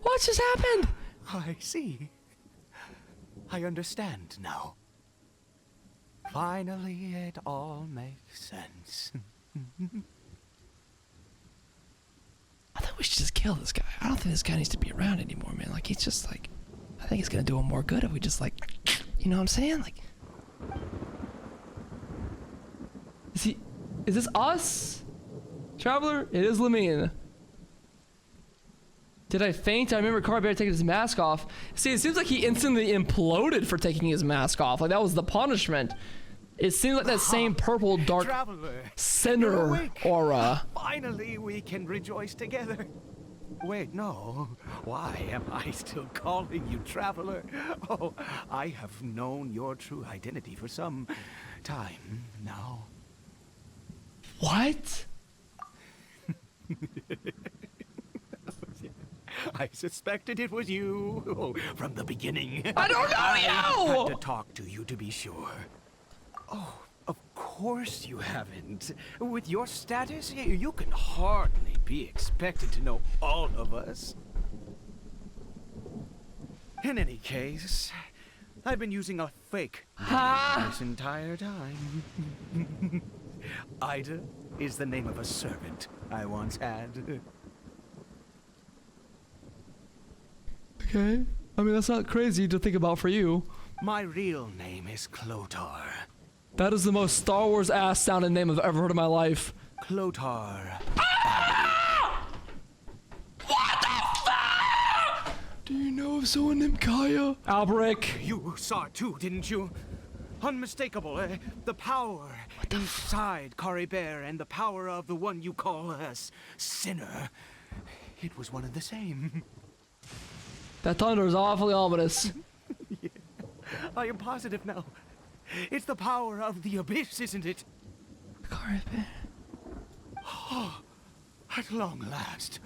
What just happened? I see. I understand now. Finally, it all makes sense. I think we should just kill this guy. I don't think this guy needs to be around anymore, man. Like, he's just like, I think it's gonna do him more good if we just like, you know what I'm saying? Like, is this us? Traveler? It is Lamine. Did I faint? I remember Caribert taking his mask off. See, it seems like he instantly imploded for taking his mask off. Like, that was the punishment. It seems like that same purple dark Traveler, center aura. Finally, we can rejoice together. Wait, no. Why am I still calling you Traveler? Oh, I have known your true identity for some time now. What? I suspected it was you from the beginning. I don't know I you! had to talk to you to be sure. Oh, of course you haven't. With your status, you can hardly be expected to know all of us. In any case, I've been using a fake name this entire time. Ida is the name of a servant I once had. Okay. I mean, that's not crazy to think about for you. My real name is Clotar. That is the most Star Wars ass sounding name I've ever heard in my life. Clotar. What the fuck? Do you know of someone named Kaeya? Alberich. You saw it too, didn't you? Unmistakable, the power inside Caribert and the power of the one you call us Sinner. It was one and the same. That thunder is awfully ominous. Yeah, I am positive now. It's the power of the abyss, isn't it? Caribert. Oh, at long last,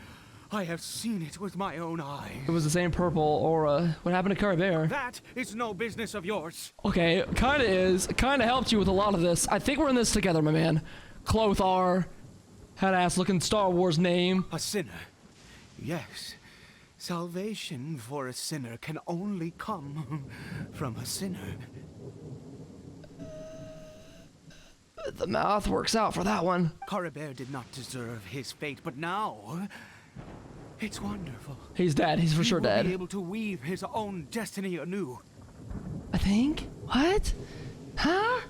I have seen it with my own eyes. It was the same purple aura. What happened to Caribert? That is no business of yours. Okay, kinda is. Kinda helped you with a lot of this. I think we're in this together, my man. Clothar. Head ass looking Star Wars name. A sinner. Yes. Salvation for a sinner can only come from a sinner. The math works out for that one. Caribert did not deserve his fate, but now it's wonderful. He's dead. He's for sure He will dead. be able to weave his own destiny anew. I think? What? Huh?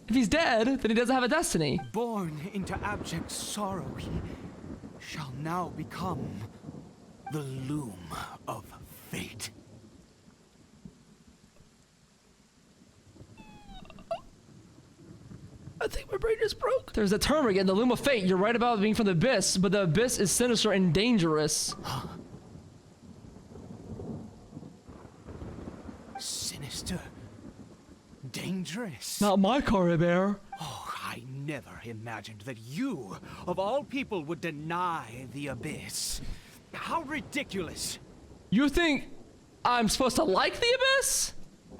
If he's dead, then he doesn't have a destiny. Born into abject sorrow, he shall now become the Loom of Fate. I think my brain just broke. There's a term again, the Loom of Fate. You're right about being from the abyss, but the abyss is sinister and dangerous. Sinister. Dangerous. Not my Caribert. Oh, I never imagined that you, of all people, would deny the abyss. How ridiculous. You think I'm supposed to like the abyss?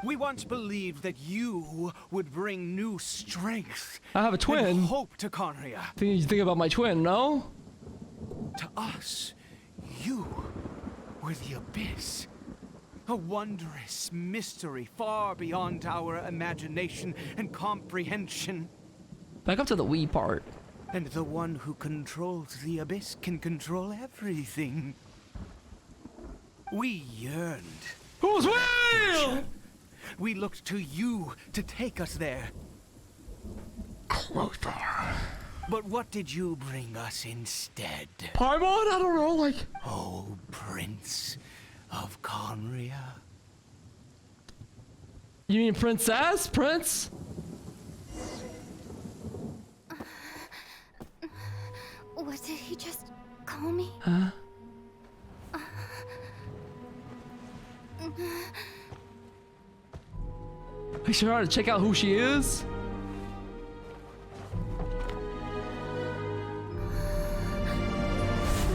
We once believed that you would bring new strength. I have a twin. And hope to Kaeya. You think about my twin, no? To us, you were the abyss. A wondrous mystery far beyond our imagination and comprehension. Back up to the we part. And the one who controls the abyss can control everything. We yearned. Who's we? We looked to you to take us there. Clothar. But what did you bring us instead? Paimon? I don't know, like... Oh, Prince of Kaeya. You mean princess? Prince? What did he just call me? Huh? I sure ought to check out who she is.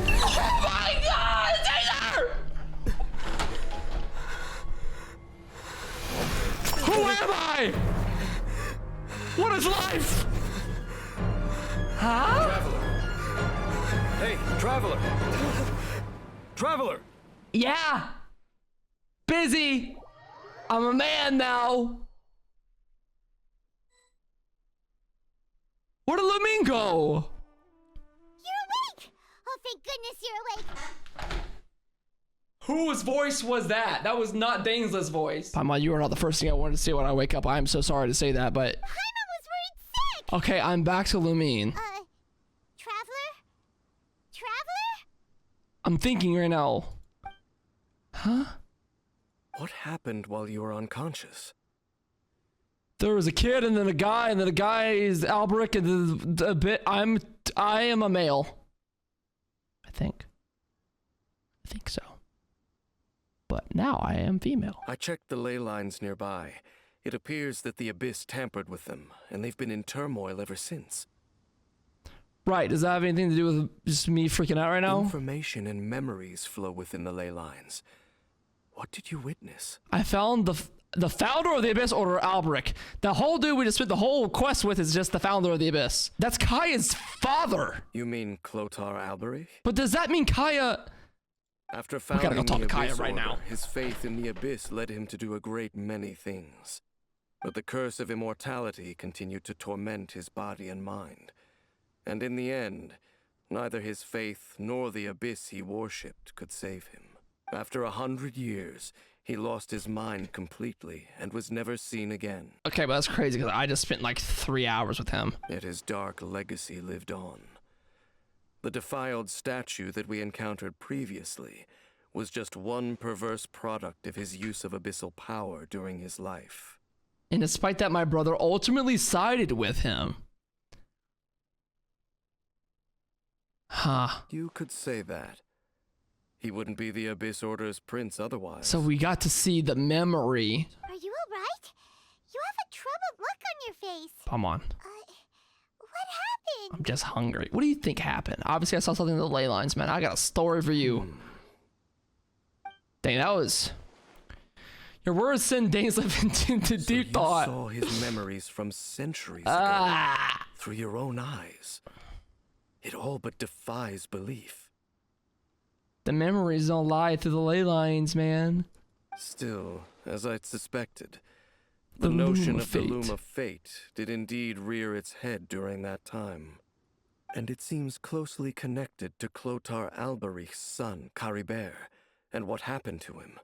Oh my god! Taser! Who am I? What is life? Huh? Hey, Traveler! Traveler! Yeah. Busy. I'm a man now. Where did Lumine go? You're awake! Oh, thank goodness you're awake. Whose voice was that? That was not Danesla's voice. Paimon, you are not the first thing I wanted to say when I wake up. I am so sorry to say that, but... Paimon was worried sick! Okay, I'm back to Lumine. Traveler? Traveler? I'm thinking right now. Huh? What happened while you were unconscious? There was a kid and then a guy, and then a guy is Alberich, and then a bit. I am a male. I think so. But now I am female. I checked the ley lines nearby. It appears that the Abyss tampered with them, and they've been in turmoil ever since. Right, does that have anything to do with just me freaking out right now? Information and memories flow within the ley lines. What did you witness? I found the founder of the Abyss Order, Alberich. The whole dude we just spent the whole quest with is just the founder of the Abyss. That's Kaeya's father. You mean Clothar Alberich? But does that mean Kaeya... After founding go talk the to Kaeya Abyss right Order, now. his faith in the Abyss led him to do a great many things. But the curse of immortality continued to torment his body and mind. And in the end, neither his faith nor the Abyss he worshipped could save him. After 100 years, he lost his mind completely and was never seen again. Okay, but that's crazy because I just spent like 3 hours with him. Yet his dark legacy lived on. The defiled statue that we encountered previously was just one perverse product of his use of abyssal power during his life. And despite that, my brother ultimately sided with him. Huh. You could say that. He wouldn't be the Abyss Order's prince otherwise. So we got to see the memory. Are you alright? You have a troubled look on your face. Come on. What happened? I'm just hungry. What do you think happened? Obviously, I saw something in the ley lines, man. I got a story for you. Dang, that was... Your words send Danesliff into deep thought. You saw his memories from centuries ago through your own eyes. It all but defies belief. The memories don't lie through the ley lines, man. Still, as I'd suspected, the notion of the Loom of Fate did indeed rear its head during that time. And it seems closely connected to Clothar Alberich's son, Caribert, and what happened to him.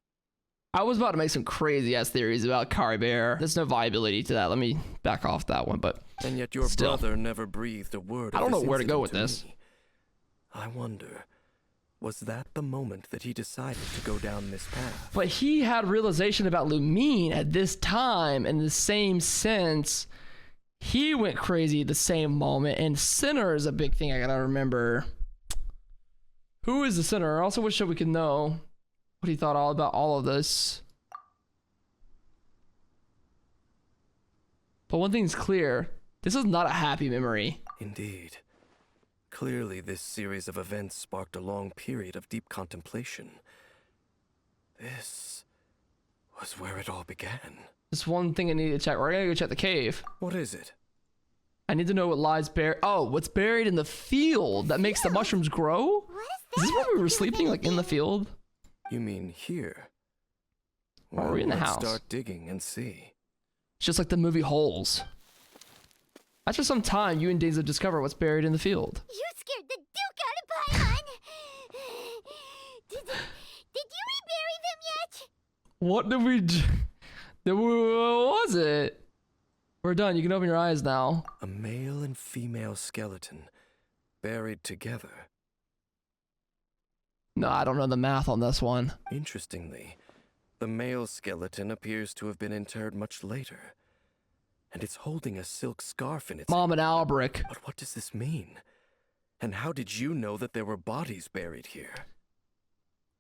I was about to make some crazy-ass theories about Caribert. There's no viability to that. Let me back off that one, but and yet your brother never breathed a word. I don't know where to go with this. I wonder, was that the moment that he decided to go down this path? But he had realization about Lumine at this time. In the same sense, he went crazy at the same moment. And Sinner is a big thing I gotta remember. Who is the Sinner? I also wish that we could know what he thought all about all of this. But one thing's clear. This is not a happy memory. Indeed. Clearly, this series of events sparked a long period of deep contemplation. This was where it all began. There's one thing I need to check. We're gonna go check the cave. What is it? I need to know what lies buried. Oh, what's buried in the field that makes the mushrooms grow? Is this where we were sleeping, like in the field? You mean here? Or are we in the house? Start digging and see. It's just like the movie Holes. After some time, you and Daisy discover what's buried in the field. You scared the Duke out of Paimon! Did you rebury them yet? What did we do? What was it? We're done. You can open your eyes now. A male and female skeleton buried together. No, I don't know the math on this one. Interestingly, the male skeleton appears to have been interred much later. And it's holding a silk scarf in its... Mom and Alberich. But what does this mean? And how did you know that there were bodies buried here?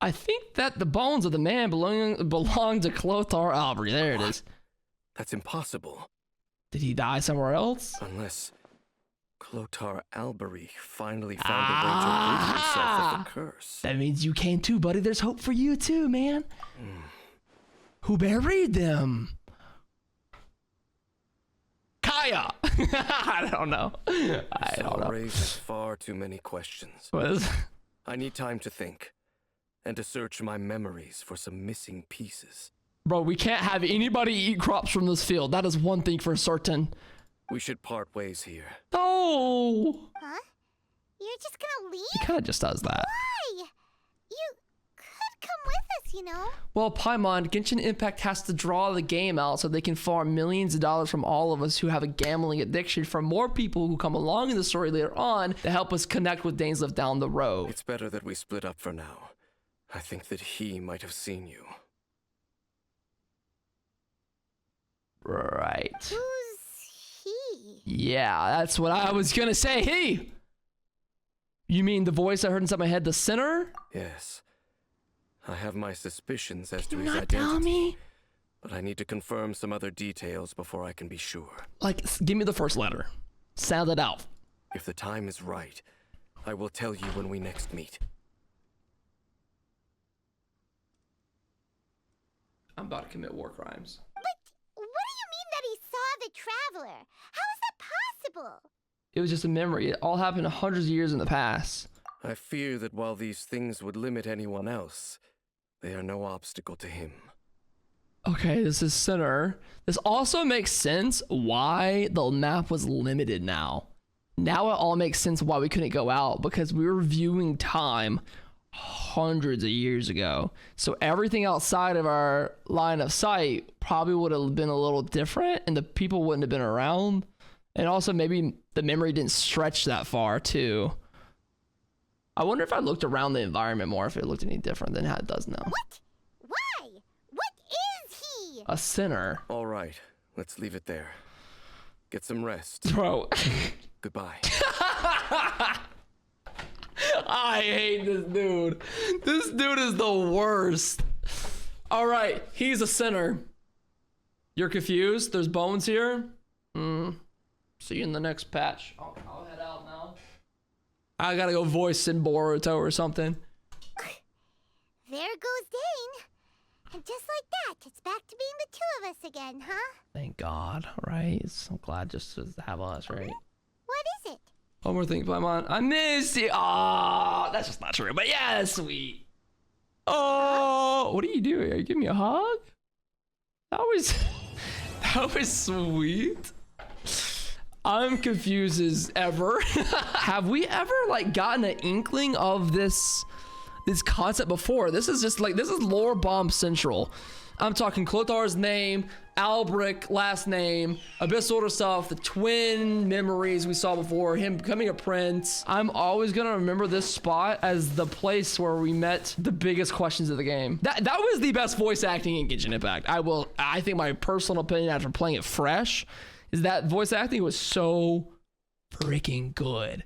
I think that the bones of the man belong to Clothar Alberich. There it is. That's impossible. Did he die somewhere else? Unless Clothar Alberich finally found a way to rid himself of the curse. That means you can too, buddy. There's hope for you too, man. Who buried them? Kaeya! I don't know. I don't know. Raises far too many questions. What is... I need time to think. and to search my memories for some missing pieces. Bro, we can't have anybody eat crops from this field. That is one thing for certain. We should part ways here. No! Huh? You're just gonna leave? He kind of just does that. Why? You could come with us, you know? Well, Paimon, Genshin Impact has to draw the game out so they can farm millions of dollars from all of us who have a gambling addiction from more people who come along in the story later on to help us connect with Dainsleif down the road. It's better that we split up for now. I think that he might have seen you. Right. Who's he? Yeah, that's what I was gonna say. He! You mean the voice I heard inside my head, the sinner? Yes. I have my suspicions as to Did his you not identity. tell me? But I need to confirm some other details before I can be sure. Like, give me the first letter. Sound it out. If the time is right, I will tell you when we next meet. I'm about to commit war crimes. But what do you mean that he saw the traveler? How is that possible? It was just a memory. It all happened hundreds of years in the past. I fear that while these things would limit anyone else, they are no obstacle to him. Okay, this is Sinner. This also makes sense why the map was limited now. Now it all makes sense why we couldn't go out, because we were viewing time hundreds of years ago. So everything outside of our line of sight probably would have been a little different and the people wouldn't have been around. And also maybe the memory didn't stretch that far too. I wonder if I looked around the environment more, if it looked any different than how it does now. What? Why? What is he? A sinner. All right, let's leave it there. Get some rest. Bro. Goodbye. I hate this dude. This dude is the worst. All right, he's a sinner. You're confused? There's bones here? See you in the next patch. I'll head out now. I gotta go voice in Boruto or something. There goes Dane. And just like that, it's back to being the two of us again, huh? Thank God, right? So glad just to have us, right? What is it? One more thing, Paimon. I miss you. Oh, that's just not true, but yeah, that's sweet. Oh, what are you doing? Are you giving me a hug? That was sweet. I'm confused as ever. Have we ever like gotten an inkling of this concept before? This is just like, this is lore bomb central. I'm talking Clothar's name, Alberich last name, Abyssal stuff, the twin memories we saw before, him becoming a prince. I'm always gonna remember this spot as the place where we met the biggest questions of the game. That was the best voice acting in Genshin Impact. I think my personal opinion after playing it fresh is that voice acting was so freaking good.